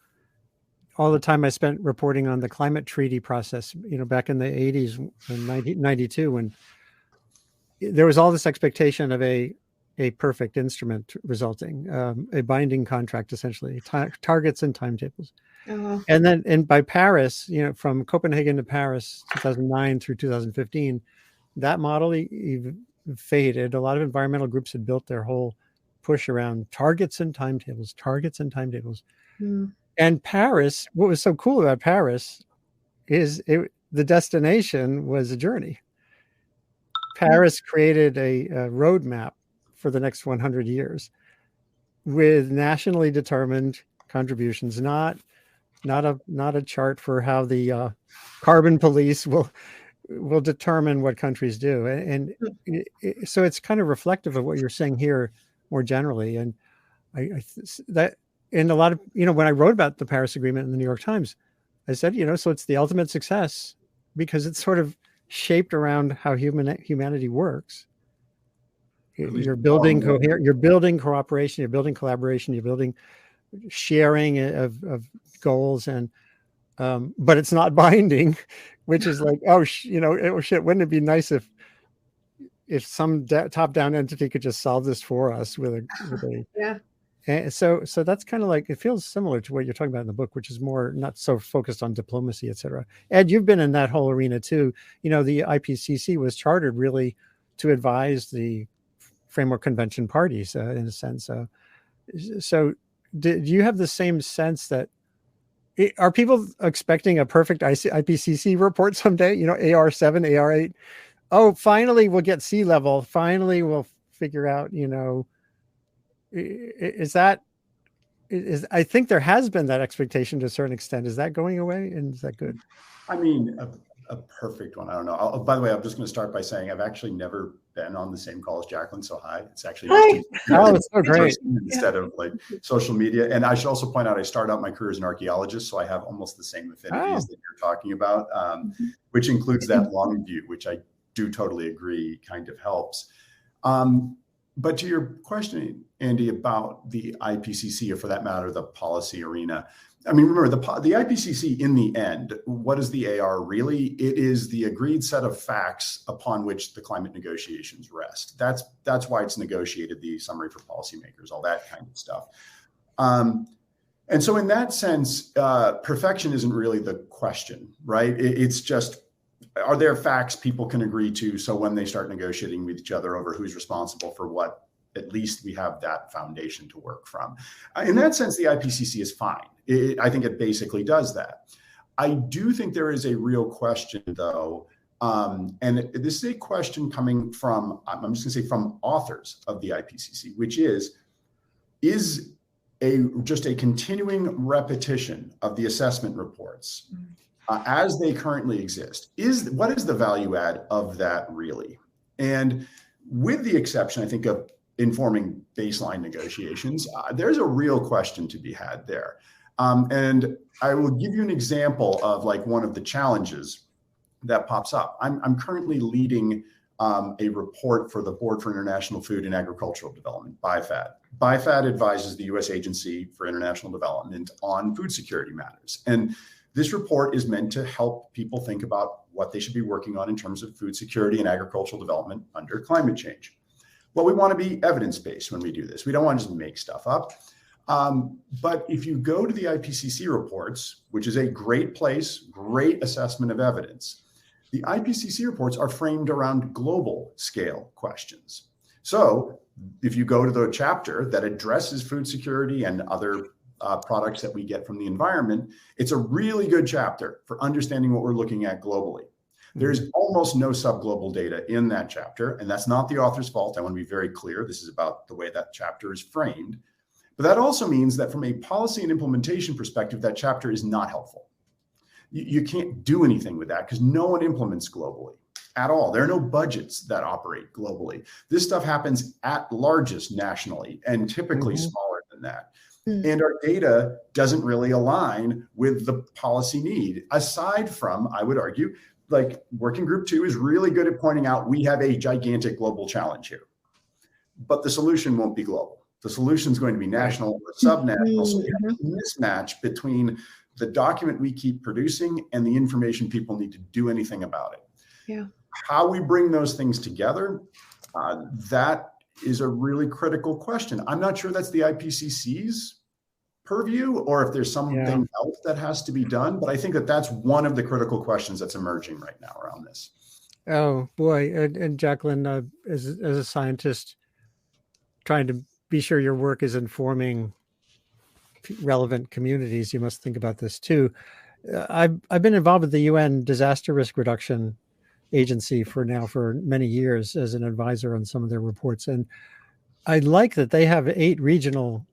all the time I spent reporting on the climate treaty process, back in the 80s, in 1992, when there was all this expectation of a perfect instrument resulting, a binding contract, essentially, targets and timetables. And by Paris, from Copenhagen to Paris, 2009 through 2015, that model faded. A lot of environmental groups had built their whole push around targets and timetables. Mm. And Paris, what was so cool about Paris is the destination was a journey. Paris created a roadmap for the next 100 years with nationally determined contributions, not a chart for how the carbon police will determine what countries do. And so it's kind of reflective of what you're saying here more generally. And and a lot of, when I wrote about the Paris Agreement in the New York Times, I said, so it's the ultimate success because it's sort of shaped around how humanity works. You're building you're building cooperation, you're building collaboration, you're building sharing of goals, and but it's not binding, which is like, shit, wouldn't it be nice if some top-down entity could just solve this for us with a yeah. And so that's kind of like, it feels similar to what you're talking about in the book, which is more not so focused on diplomacy, et cetera. Ed, you've been in that whole arena too. The IPCC was chartered really to advise the Framework Convention parties in a sense. So do you have the same sense that, are people expecting a perfect IPCC report someday? AR7, AR8. Oh, finally we'll get sea level. Finally we'll figure out, I think there has been that expectation to a certain extent. Is that going away? And is that good? I mean, a perfect one. I don't know. By the way, I'm just going to start by saying I've actually never been on the same call as Jacqueline. So hi. It's actually it's so great instead of like social media. And I should also point out, I started out my career as an archaeologist, so I have almost the same affinities that you're talking about, which includes that long view, which I do totally agree kind of helps. But to your question, Andy, about the IPCC, or for that matter, the policy arena, I mean, remember, the IPCC, in the end, what is the AR really? It is the agreed set of facts upon which the climate negotiations rest. That's why it's negotiated, the summary for policymakers, all that kind of stuff. And so in that sense, perfection isn't really the question, right? It's just, are there facts people can agree to? So when they start negotiating with each other over who's responsible for what, at least we have that foundation to work from. In that sense, the IPCC is fine. I think it basically does that. I do think there is a real question, though, And this is a question coming from, I'm just going to say from authors of the IPCC, which is just a continuing repetition of the assessment reports as they currently exist. What is the value add of that really? And with the exception, I think, of informing baseline negotiations, there's a real question to be had there. And I will give you an example of like one of the challenges that pops up. I'm currently leading a report for the Board for International Food and Agricultural Development, BIFAD. BIFAD advises the U.S. Agency for International Development on food security matters. And this report is meant to help people think about what they should be working on in terms of food security and agricultural development under climate change. Well, we want to be evidence-based when we do this. We don't want to just make stuff up. But if you go to the IPCC reports, which is a great place, great assessment of evidence, the IPCC reports are framed around global scale questions. So if you go to the chapter that addresses food security and other products that we get from the environment, it's a really good chapter for understanding what we're looking at globally. There's almost no subglobal data in that chapter, and that's not the author's fault. I want to be very clear. This is about the way that chapter is framed. But that also means that from a policy and implementation perspective, that chapter is not helpful. You can't do anything with that because no one implements globally at all. There are no budgets that operate globally. This stuff happens at largest nationally and typically smaller than that. And our data doesn't really align with the policy need, aside from, I would argue, like Working Group 2 is really good at pointing out we have a gigantic global challenge here, but the solution won't be global. The solution is going to be national or subnational. So we have a mismatch between the document we keep producing and the information people need to do anything about it. Yeah. How we bring those things together, that is a really critical question. I'm not sure that's the IPCC's purview or if there's something else that has to be done, but I think that that's one of the critical questions that's emerging right now around this. Oh boy. And Jacqueline, as a scientist, trying to be sure your work is informing relevant communities, you must think about this too. I've been involved with the UN Disaster Risk Reduction Agency for many years as an advisor on some of their reports. And I like that they have 8 regional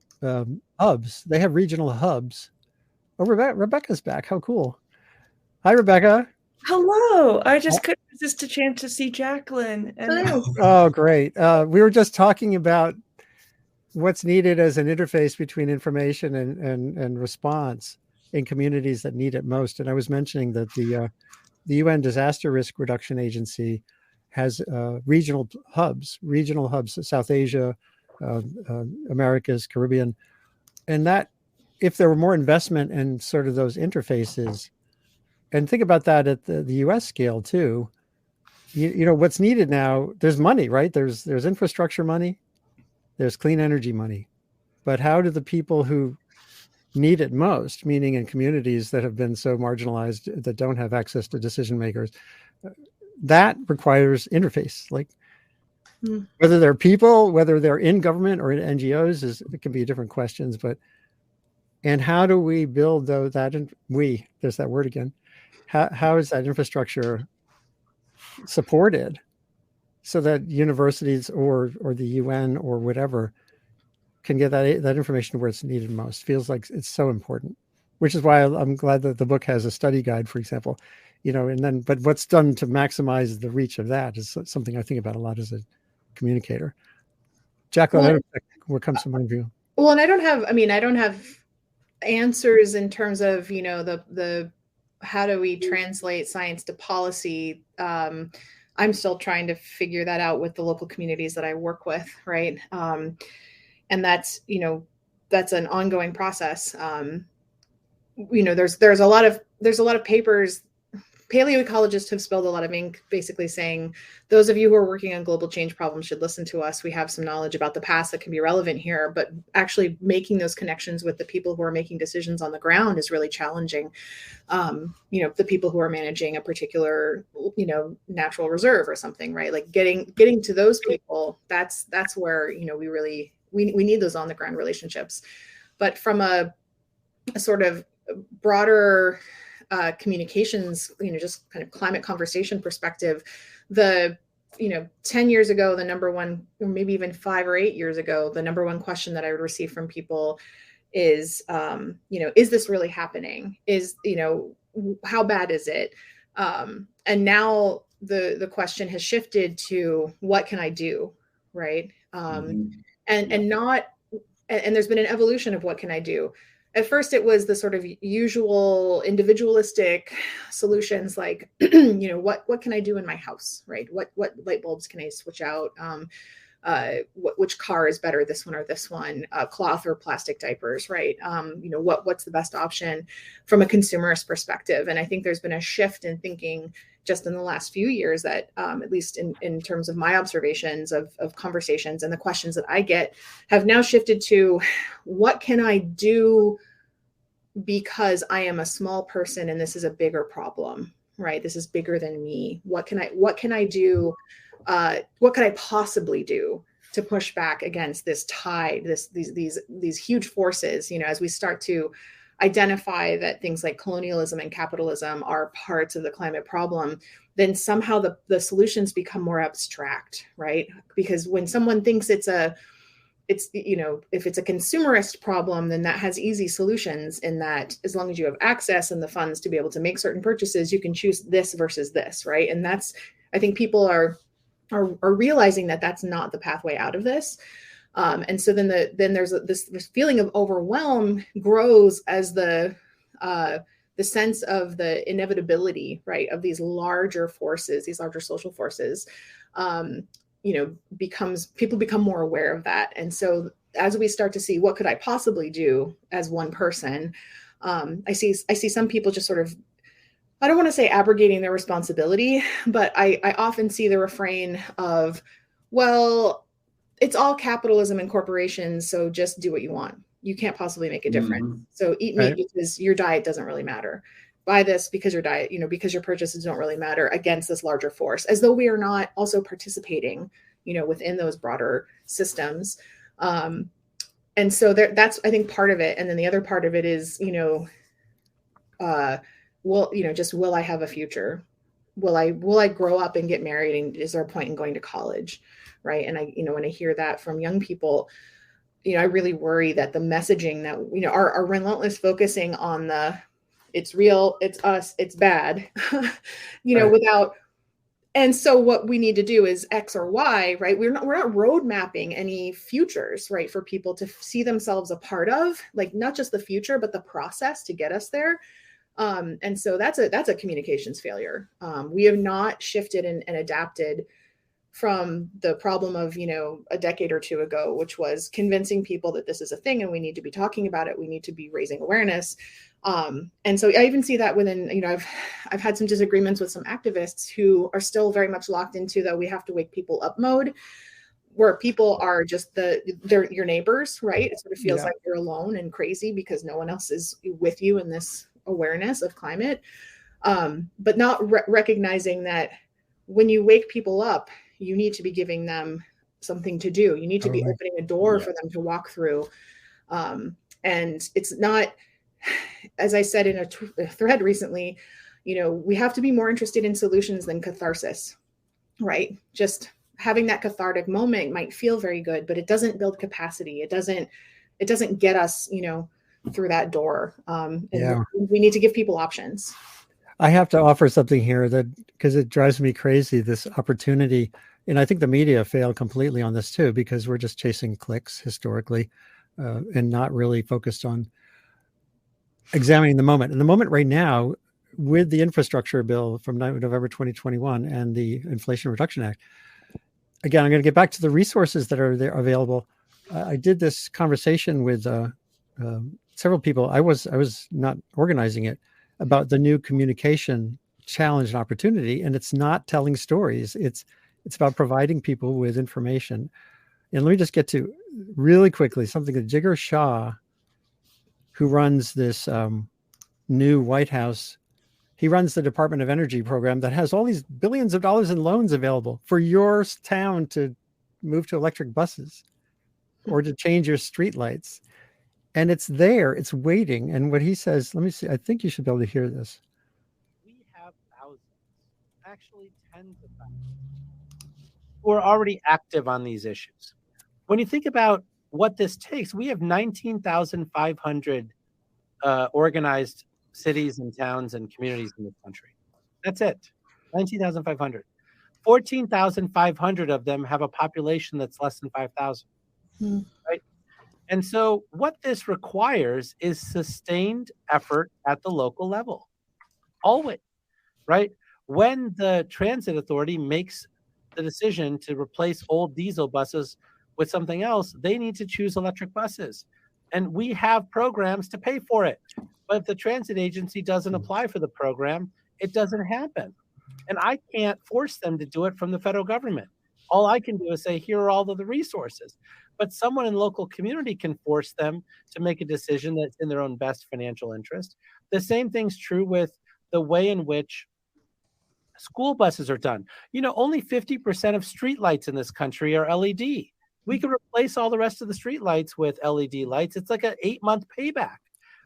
hubs. They have regional hubs. Oh, Rebecca's back. How cool. Hi, Rebecca. Hello. I just couldn't resist a chance to see Jacqueline. Oh, great. We were just talking about what's needed as an interface between information and response in communities that need it most. And I was mentioning that the UN Disaster Risk Reduction Agency has regional hubs, South Asia, Americas, Caribbean. And that if there were more investment in sort of those interfaces, and think about that at the US scale too, you know, what's needed now, there's money, right? There's infrastructure money, there's clean energy money. But how do the people who need it most, meaning in communities that have been so marginalized that don't have access to decision makers, that requires interface. Like whether they're people, whether they're in government or in NGOs, it can be different questions. And how do we build there's that word again. How is that infrastructure supported so that universities or the UN or whatever can get that information where it's needed most? Feels like it's so important, which is why I'm glad that the book has a study guide, for example, you know, but what's done to maximize the reach of that is something I think about a lot as a communicator. Jacqueline, what comes to mind for you? Well, and I don't have answers in terms of, you know, the how do we translate science to policy? I'm still trying to figure that out with the local communities that I work with, right? And that's, you know, that's an ongoing process. You know, there's a lot of papers. Paleoecologists have spilled a lot of ink basically saying, those of you who are working on global change problems should listen to us. We have some knowledge about the past that can be relevant here, but actually making those connections with the people who are making decisions on the ground is really challenging. You know, the people who are managing a particular, you know, natural reserve or something, right? Like getting to those people, that's where, you know, we need those on the ground relationships. But from a sort of broader communications, just kind of climate conversation perspective, the 10 years ago, the number one, or maybe even 5 or 8 years ago, the number one question that I would receive from people is, is this really happening? How bad is it? And now the question has shifted to, what can I do? Right. And there's been an evolution of what can I do? At first, it was the sort of usual individualistic solutions, like, what can I do in my house, right? What light bulbs can I switch out? Which car is better, this one or this one? Cloth or plastic diapers, right? What's the best option from a consumerist perspective? And I think there's been a shift in thinking just in the last few years that, at least in terms of my observations of conversations and the questions that I get, have now shifted to, what can I do because I am a small person and this is a bigger problem, right? This is bigger than me. What can I do? What could I possibly do to push back against this tide, these huge forces, as we start to identify that things like colonialism and capitalism are parts of the climate problem, then somehow the solutions become more abstract, right? Because when someone thinks if it's a consumerist problem, then that has easy solutions, in that as long as you have access and the funds to be able to make certain purchases, you can choose this versus this, right? And I think people are realizing that that's not the pathway out of this. And so then there's this feeling of overwhelm grows as the sense of the inevitability, right, of these larger forces, these larger social forces, people become more aware of that. And so as we start to see, what could I possibly do as one person? I see some people just sort of, I don't want to say abrogating their responsibility, but I often see the refrain of, well, it's all capitalism and corporations, so just do what you want. You can't possibly make a difference. Mm-hmm. So eat meat because your diet doesn't really matter. Buy this because your diet, because your purchases don't really matter, against this larger force, as though we are not also participating, within those broader systems. And so that's, I think, part of it. And then the other part of it is, will I have a future? Will I grow up and get married? And is there a point in going to college? Right. And when I hear that from young people, I really worry that the messaging that, our relentless focusing on it's real, it's us, it's bad, without. And so what we need to do is X or Y, right? We're not road mapping any futures, right, for people to see themselves a part of, like, not just the future, but the process to get us there. And so that's a communications failure. We have not shifted and adapted from the problem of, a decade or two ago, which was convincing people that this is a thing and we need to be talking about it. We need to be raising awareness. And so I even see that within, I've had some disagreements with some activists who are still very much locked into the we have to wake people up mode, where people are just they're your neighbors, right? It sort of feels like you're alone and crazy because no one else is with you in this awareness of climate. But not recognizing that when you wake people up, you need to be giving them something to do. You need to be opening a door for them to walk through. And it's not, as I said in a thread recently, we have to be more interested in solutions than catharsis, right? Just having that cathartic moment might feel very good, but it doesn't build capacity. It doesn't get us, through that door. We need to give people options. I have to offer something here because it drives me crazy, this opportunity. And I think the media failed completely on this too, because we're just chasing clicks historically and not really focused on examining the moment. And the moment right now, with the infrastructure bill from November 2021 and the Inflation Reduction Act, again, I'm going to get back to the resources that are there available. I did this conversation with several people. I was not organizing it, about the new communication challenge and opportunity. And it's not telling stories. It's about providing people with information. And let me just get to really quickly something that Jigar Shah, who runs this new White House, he runs the Department of Energy program that has all these billions of dollars in loans available for your town to move to electric buses or to change your streetlights. And it's there, it's waiting. And what he says, let me see, I think you should be able to hear this. actually tens of thousands who are already active on these issues. When you think about what this takes, we have 19,500 organized cities and towns and communities in this country. That's it, 19,500. 14,500 of them have a population that's less than 5,000, right? And so what this requires is sustained effort at the local level, always, right? When the transit authority makes the decision to replace old diesel buses with something else, they need to choose electric buses. And we have programs to pay for it. But if the transit agency doesn't apply for the program, it doesn't happen. And I can't force them to do it from the federal government. All I can do is say, here are all of the resources. But someone in the local community can force them to make a decision that's in their own best financial interest. The same thing's true with the way in which school buses are done. Only 50% of streetlights in this country are LED. We could replace all the rest of the streetlights with LED lights. It's like an 8-month payback,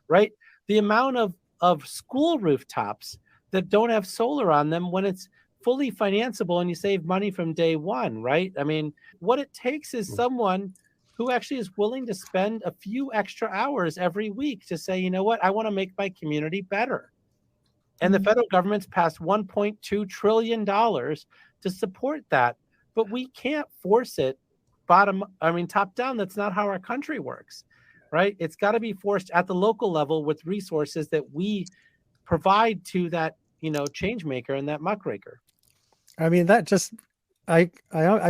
right? The amount of school rooftops that don't have solar on them when it's fully financeable and you save money from day one, right? I mean, what it takes is someone who actually is willing to spend a few extra hours every week to say, you know what, I want to make my community better. And the federal government's passed $1.2 trillion to support that, but we can't force it top down. That's not how our country works, right? It's got to be forced at the local level with resources that we provide to that, change maker and that muckraker. I mean, that just, I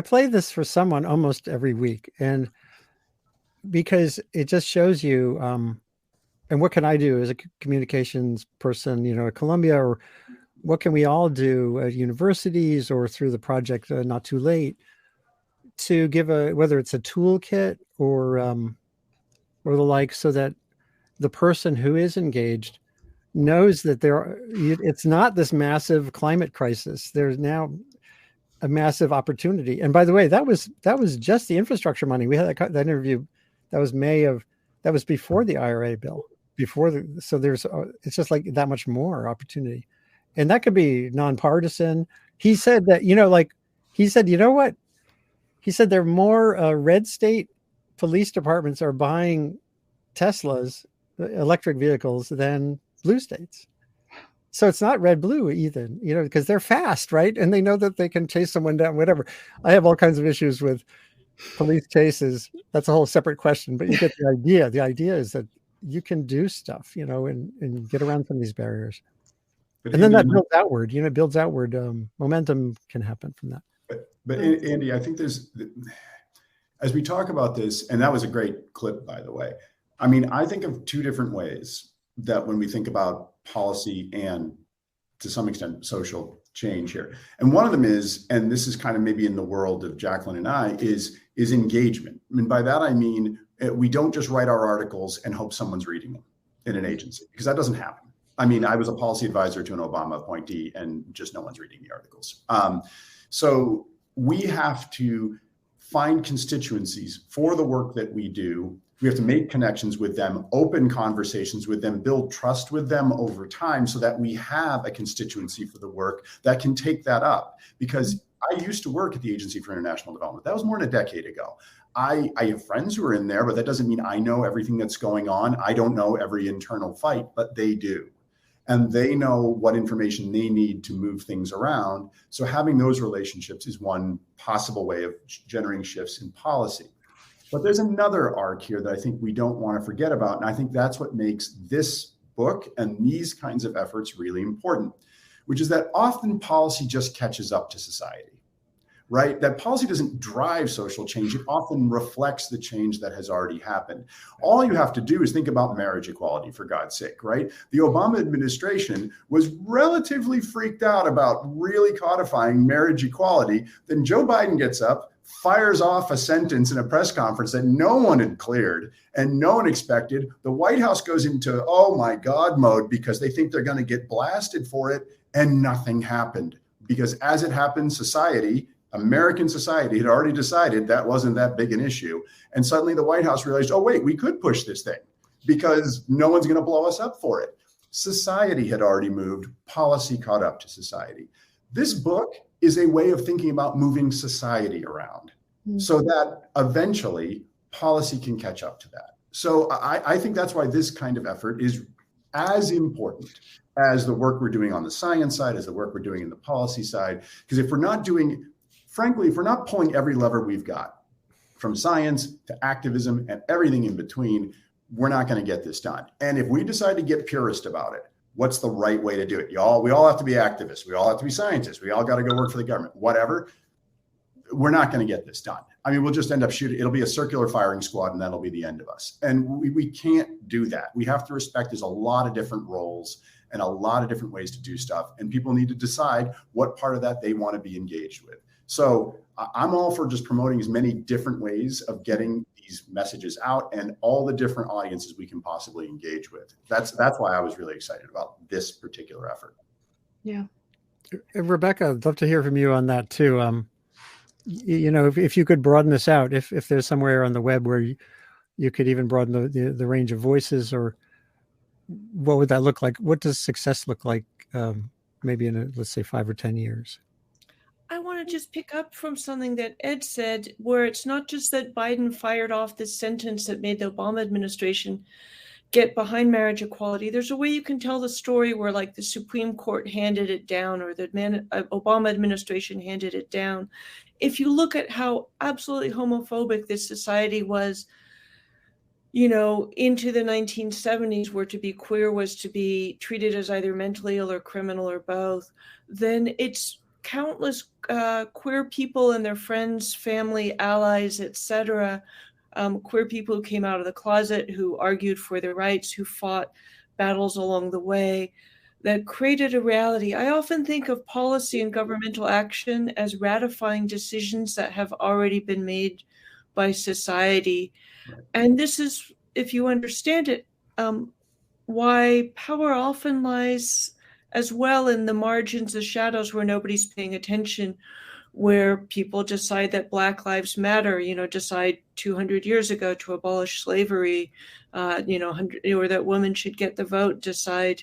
play this for someone almost every week, and because it just shows you, and what can I do as a communications person, at Columbia, or what can we all do at universities or through the project Not Too Late, to give whether it's a toolkit or the like, so that the person who is engaged knows that it's not this massive climate crisis. There's now a massive opportunity. And by the way, that was just the infrastructure money. We had that interview. That was that was before the IRA bill. So it's just like that much more opportunity, and that could be nonpartisan. He said that, you know what? He said there are more red state police departments are buying Teslas, electric vehicles, than blue states. So it's not red blue either, because they're fast, right? And they know that they can chase someone down, whatever. I have all kinds of issues with police chases. That's a whole separate question, but you get the idea. The idea is that you can do stuff, and get around some of these barriers. And then that builds outward, momentum can happen from that. But Andy, I think as we talk about this, and that was a great clip, by the way. I mean, I think of two different ways that when we think about policy and to some extent social change here. And one of them is, and this is kind of maybe in the world of Jacqueline and I, is engagement. I mean, by that, I mean, we don't just write our articles and hope someone's reading them in an agency, because that doesn't happen. I mean, I was a policy advisor to an Obama appointee and just no one's reading the articles. So we have to find constituencies for the work that we do. We have to make connections with them, open conversations with them, build trust with them over time, so that we have a constituency for the work that can take that up. Because I used to work at the Agency for International Development. That was more than a decade ago. I have friends who are in there, but that doesn't mean I know everything that's going on. I don't know every internal fight, but they do. And they know what information they need to move things around. So having those relationships is one possible way of generating shifts in policy. But there's another arc here that I think we don't want to forget about. And I think that's what makes this book and these kinds of efforts really important, which is that often policy just catches up to society, right? That policy doesn't drive social change. It often reflects the change that has already happened. All you have to do is think about marriage equality, for God's sake, right? The Obama administration was relatively freaked out about really codifying marriage equality. Then Joe Biden gets up, fires off a sentence in a press conference that no one had cleared and no one expected. The White House goes into, oh my God mode, because they think they're going to get blasted for it, and nothing happened. Because as it happened, American society had already decided that wasn't that big an issue. And suddenly the White House realized, oh, wait, we could push this thing because no one's going to blow us up for it. Society had already moved. Policy caught up to society. This book is a way of thinking about moving society around so that eventually policy can catch up to that. So I think that's why this kind of effort is as important as the work we're doing on the science side, as the work we're doing in the policy side. Because if we're not pulling every lever we've got, from science to activism and everything in between, we're not going to get this done. And if we decide to get purist about it, what's the right way to do it? We all have to be activists. We all have to be scientists. We all got to go work for the government, whatever. We're not going to get this done. I mean, we'll just end up shooting. It'll be a circular firing squad, and that'll be the end of us. And we can't do that. We have to respect there's a lot of different roles and a lot of different ways to do stuff. And people need to decide what part of that they want to be engaged with. So I'm all for just promoting as many different ways of getting these messages out and all the different audiences we can possibly engage with. That's why I was really excited about this particular effort. Yeah. Rebecca, I'd love to hear from you on that too. If you could broaden this out, if there's somewhere on the web where you could even broaden the range of voices, or what would that look like? What does success look like maybe in let's say 5 or 10 years? I want to just pick up from something that Ed said, where it's not just that Biden fired off this sentence that made the Obama administration get behind marriage equality. There's a way you can tell the story where like the Supreme Court handed it down, or the Obama administration handed it down. If you look at how absolutely homophobic this society was, into the 1970s, where to be queer was to be treated as either mentally ill or criminal or both, then it's countless queer people and their friends, family, allies, etc., queer people who came out of the closet, who argued for their rights, who fought battles along the way, that created a reality. I often think of policy and governmental action as ratifying decisions that have already been made by society. And this is, if you understand it, why power often lies as well in the margins, the shadows where nobody's paying attention, where people decide that Black Lives Matter, decide 200 years ago to abolish slavery, or that women should get the vote, decide,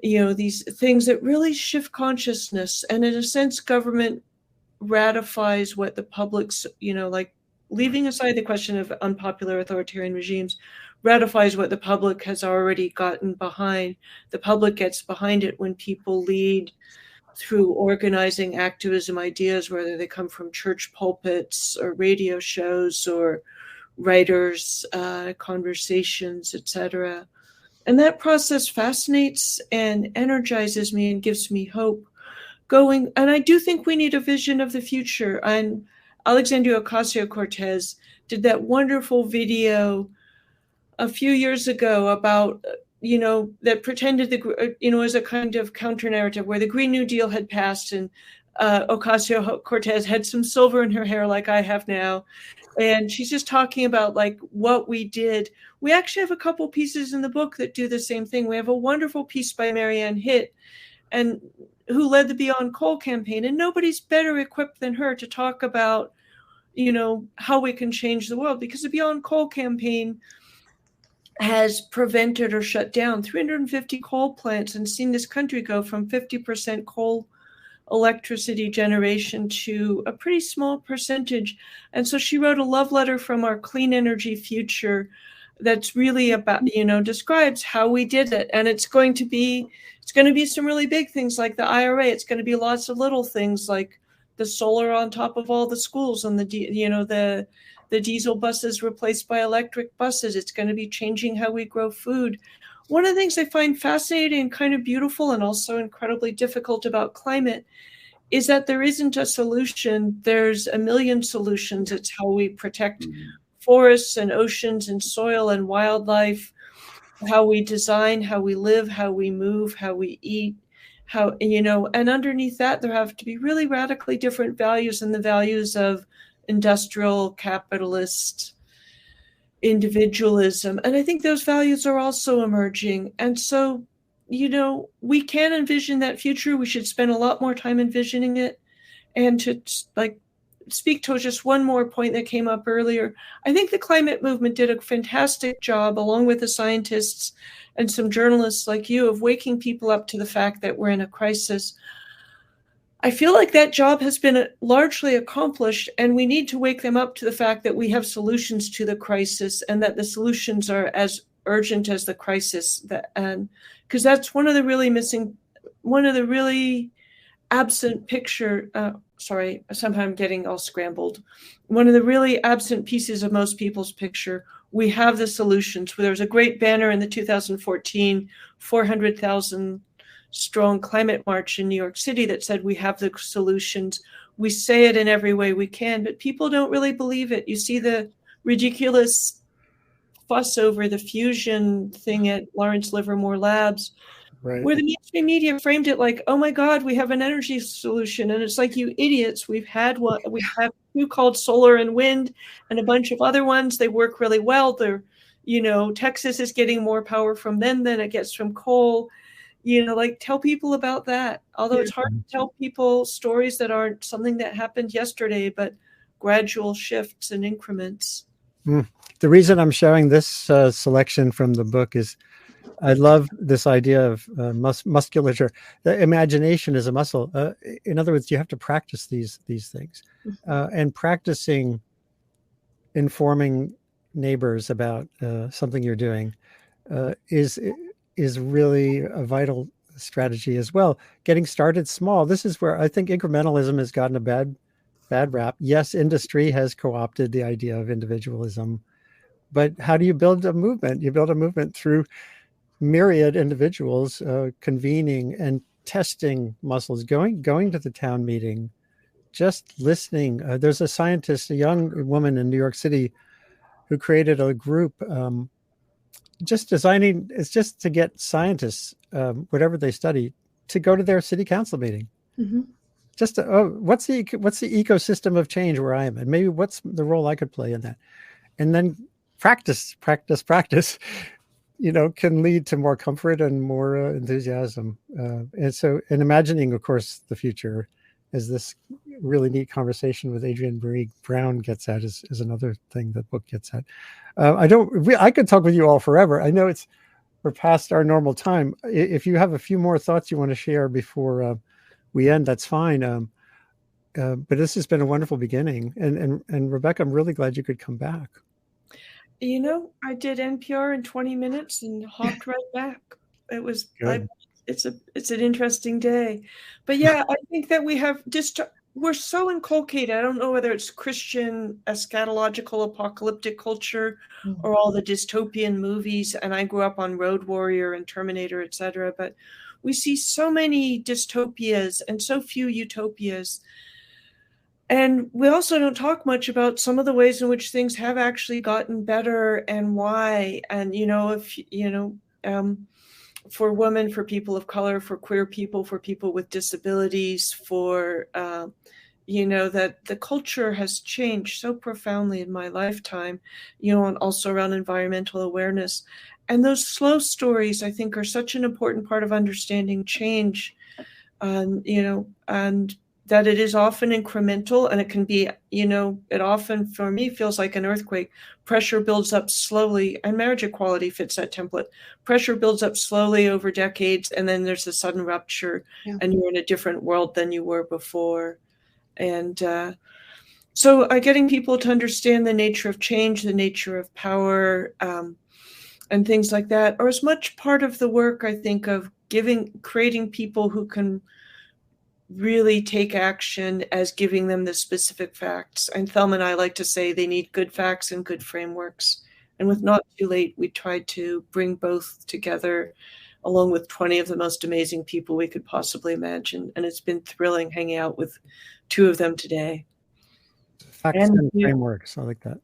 these things that really shift consciousness. And in a sense, government ratifies what the public's, like leaving aside the question of unpopular authoritarian regimes, ratifies what the public has already gotten behind. The public gets behind it when people lead through organizing activism ideas, whether they come from church pulpits or radio shows or writers, conversations, etc. And that process fascinates and energizes me and gives me hope going. And I do think we need a vision of the future. And Alexandria Ocasio-Cortez did that wonderful video a few years ago about, that pretended as a kind of counter narrative where the Green New Deal had passed and Ocasio-Cortez had some silver in her hair like I have now. And she's just talking about like what we did. We actually have a couple pieces in the book that do the same thing. We have a wonderful piece by Marianne Hitt, and who led the Beyond Coal campaign. And nobody's better equipped than her to talk about, how we can change the world, because the Beyond Coal campaign has prevented or shut down 350 coal plants and seen this country go from 50% coal electricity generation to a pretty small percentage. And so she wrote a love letter from our clean energy future that's really about, describes how we did it. And it's going to be some really big things like the IRA. It's going to be lots of little things like the solar on top of all the schools and the diesel buses replaced by electric buses. It's going to be changing how we grow food. One of the things I find fascinating and kind of beautiful and also incredibly difficult about climate is that there isn't a solution. There's a million solutions. It's how we protect forests and oceans and soil and wildlife, how we design, how we live, how we move, how we eat, and underneath that, there have to be really radically different values than the values of industrial capitalist individualism. And I think those values are also emerging. And so, we can envision that future. We should spend a lot more time envisioning it. And to speak to just one more point that came up earlier, I think the climate movement did a fantastic job, along with the scientists and some journalists like you, of waking people up to the fact that we're in a crisis. I feel like that job has been largely accomplished, and we need to wake them up to the fact that we have solutions to the crisis, and that the solutions are as urgent as the crisis. And because that's one of the really absent picture. Sorry, somehow I'm getting all scrambled. One of the really absent pieces of most people's picture. We have the solutions. There was a great banner in the 2014 400,000 strong climate march in New York City that said we have the solutions. We say it in every way we can, but people don't really believe it. You see the ridiculous fuss over the fusion thing at Lawrence Livermore Labs, Right. where the mainstream media framed it like, oh my God, we have an energy solution. And it's like, you idiots, we have two called solar and wind and a bunch of other ones. They work really well. They're, Texas is getting more power from them than it gets from coal. Like, tell people about that. Although it's hard to tell people stories that aren't something that happened yesterday, but gradual shifts and increments. The reason I'm showing this selection from the book is I love this idea of musculature. The imagination is a muscle. In other words, you have to practice these things, and practicing informing neighbors about something you're doing is really a vital strategy as well. Getting started small. This is where I think incrementalism has gotten a bad rap. Yes, industry has co-opted the idea of individualism, but how do you build a movement? You build a movement through myriad individuals convening and testing muscles, going to the town meeting, just listening. There's a scientist, a young woman in New York City, who created a group just designing. It's just to get scientists, whatever they study, to go to their city council meeting. Mm-hmm. Just what's the ecosystem of change where I am, and maybe what's the role I could play in that, and then practice. Can lead to more comfort and more enthusiasm. And imagining, of course, the future, as this really neat conversation with Adrienne Maree Brown gets at, is another thing the book gets at. I could talk with you all forever. I know we're past our normal time. If you have a few more thoughts you want to share before we end, that's fine. But this has been a wonderful beginning. And Rebecca, I'm really glad you could come back. I did NPR in 20 minutes and hopped right back. It was good. It's an interesting day. But yeah, I think that we're so inculcated. I don't know whether it's Christian eschatological apocalyptic culture or all the dystopian movies. And I grew up on Road Warrior and Terminator, etc. But we see so many dystopias and so few utopias. And we also don't talk much about some of the ways in which things have actually gotten better and why. And, for women, for people of color, for queer people, for people with disabilities, for, that the culture has changed so profoundly in my lifetime, and also around environmental awareness. And those slow stories, I think, are such an important part of understanding change, and that it is often incremental, and it can be, it often for me feels like an earthquake. Pressure builds up slowly, and marriage equality fits that template. Pressure builds up slowly over decades, and then there's a sudden rupture, and you're in a different world than you were before. And so getting people to understand the nature of change, the nature of power, and things like that are as much part of the work, I think, of creating people who can really take action as giving them the specific facts. And Thelma and I like to say they need good facts and good frameworks. And with Not Too Late, we tried to bring both together, along with 20 of the most amazing people we could possibly imagine. And it's been thrilling hanging out with two of them today. Facts and frameworks. I like that.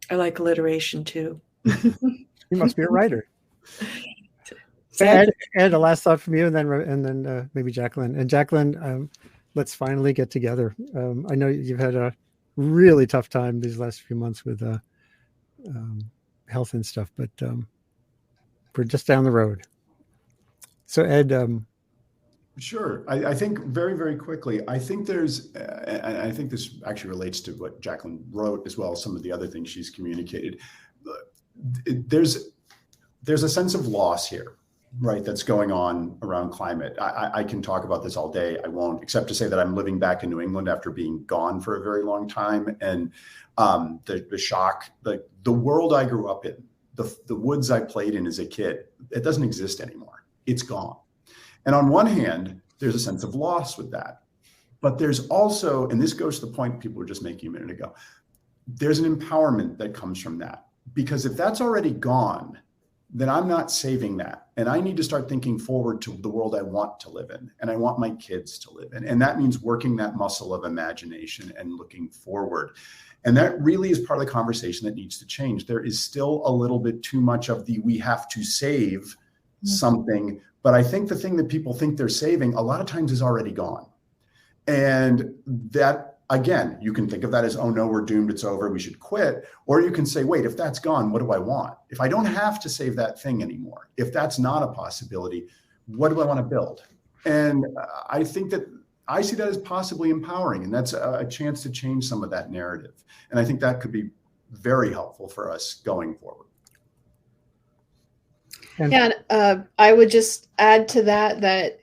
I like alliteration too. You must be a writer. Ed, a last thought from you, and then maybe Jacqueline. And Jacqueline, let's finally get together. I know you've had a really tough time these last few months with health and stuff, but we're just down the road. So Ed, sure. I think very, very quickly. I think and I think this actually relates to what Jacqueline wrote as well as some of the other things she's communicated. There's a sense of loss here. right, that's going on around climate. I can talk about this all day. I won't, except to say that I'm living back in New England after being gone for a very long time. And the shock, the world I grew up in, the woods I played in as a kid, it doesn't exist anymore. It's gone. And on one hand, there's a sense of loss with that. But there's also, and this goes to the point people were just making a minute ago, there's an empowerment that comes from that. Because if that's already gone, then I'm not saving that. And I need to start thinking forward to the world I want to live in and I want my kids to live in. And that means working that muscle of imagination and looking forward. And that really is part of the conversation that needs to change. There is still a little bit too much of the we have to save something. But I think the thing that people think they're saving a lot of times is already gone. And that, again, you can think of that as, oh no, we're doomed, it's over, we should quit. Or you can say, wait, if that's gone, what do I want? If I don't have to save that thing anymore, if that's not a possibility, what do I want to build? And I think that I see that as possibly empowering, and that's a chance to change some of that narrative. And I think that could be very helpful for us going forward. And I would just add to that,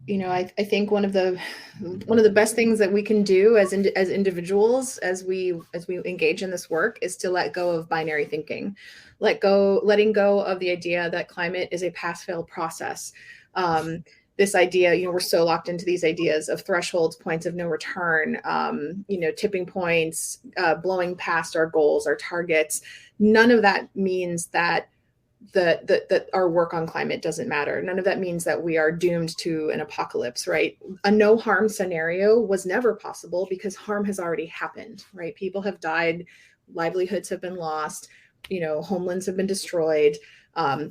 you know, I think one of the best things that we can do as individuals, as we engage in this work, is to let go of binary thinking, letting go of the idea that climate is a pass-fail process. This idea, you know, we're so locked into these ideas of thresholds, points of no return, you know, tipping points, blowing past our goals, our targets. None of that means that that our work on climate doesn't matter. None of that means that we are doomed to an apocalypse, right? A no harm scenario was never possible because harm has already happened, right? People have died, livelihoods have been lost, you know, homelands have been destroyed.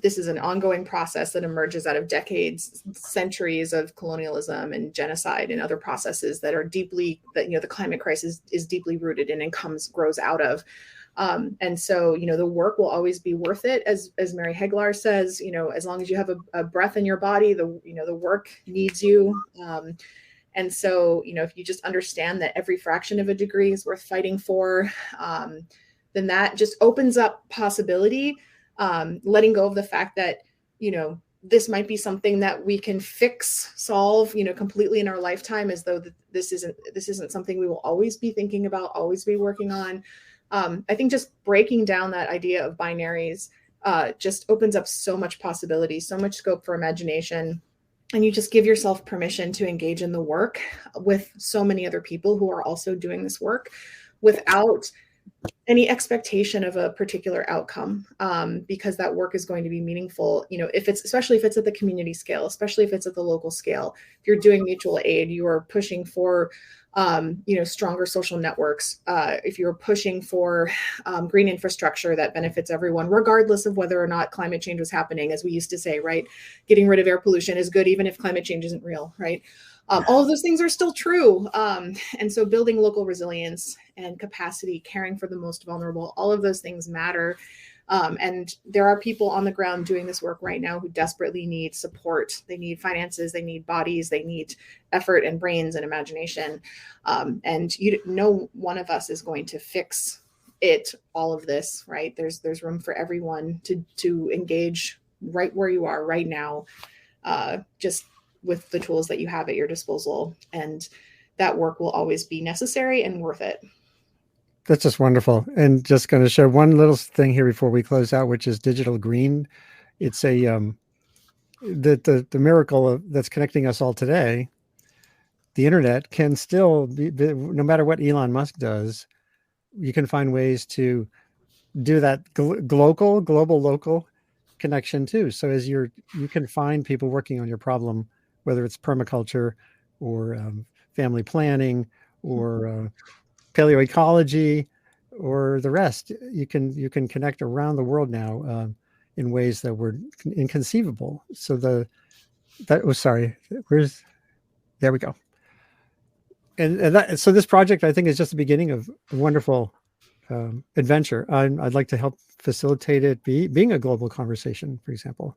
This is an ongoing process that emerges out of decades, centuries of colonialism and genocide and other processes that are deeply, that, you know, the climate crisis is deeply rooted in and grows out of. And so, you know, the work will always be worth it. As Mary Heglar says, you know, as long as you have a breath in your body, the work needs you. And so, you know, if you just understand that every fraction of a degree is worth fighting for, then that just opens up possibility, letting go of the fact that, you know, this might be something that we can solve, you know, completely in our lifetime, as though this isn't something we will always be thinking about, always be working on. I think just breaking down that idea of binaries just opens up so much possibility, so much scope for imagination. And you just give yourself permission to engage in the work with so many other people who are also doing this work without any expectation of a particular outcome, because that work is going to be meaningful. You know, especially if it's at the community scale, especially if it's at the local scale. If you're doing mutual aid, you are pushing for you know, stronger social networks. If you're pushing for green infrastructure that benefits everyone, regardless of whether or not climate change was happening, as we used to say, right? Getting rid of air pollution is good, even if climate change isn't real, right? All of those things are still true. And so building local resilience and capacity, caring for the most vulnerable, all of those things matter. And there are people on the ground doing this work right now who desperately need support. They need finances, they need bodies, they need effort and brains and imagination. And no one of us is going to fix all of this, right? There's room for everyone to engage right where you are right now, just with the tools that you have at your disposal. And that work will always be necessary and worth it. That's just wonderful. And just going to share one little thing here before we close out, which is Digital Green. It's the miracle that's connecting us all today. The internet can still be, no matter what Elon Musk does, you can find ways to do that global, local connection too. So as you can find people working on your problem, whether it's permaculture or family planning or paleoecology or the rest. You can connect around the world now in ways that were inconceivable. So there we go. And so this project, I think, is just the beginning of a wonderful adventure. I'd like to help facilitate it being a global conversation, for example,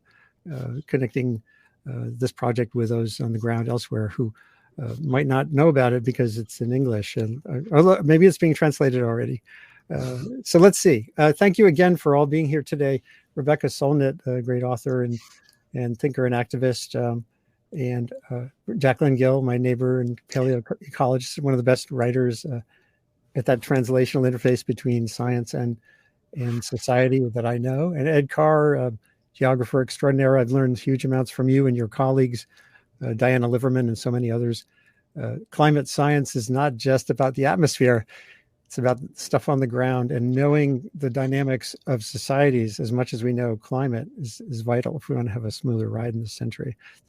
connecting this project with those on the ground elsewhere who might not know about it because it's in English, and or maybe it's being translated already. So let's see. Thank you again for all being here today. Rebecca Solnit, a great author and and thinker and activist. And Jacqueline Gill, my neighbor and paleoecologist, one of the best writers at that translational interface between science and society that I know. And Ed Carr, geographer extraordinaire. I've learned huge amounts from you and your colleagues, Diana Liverman and so many others. Climate science is not just about the atmosphere. It's about stuff on the ground, and knowing the dynamics of societies as much as we know climate is vital if we want to have a smoother ride in this century.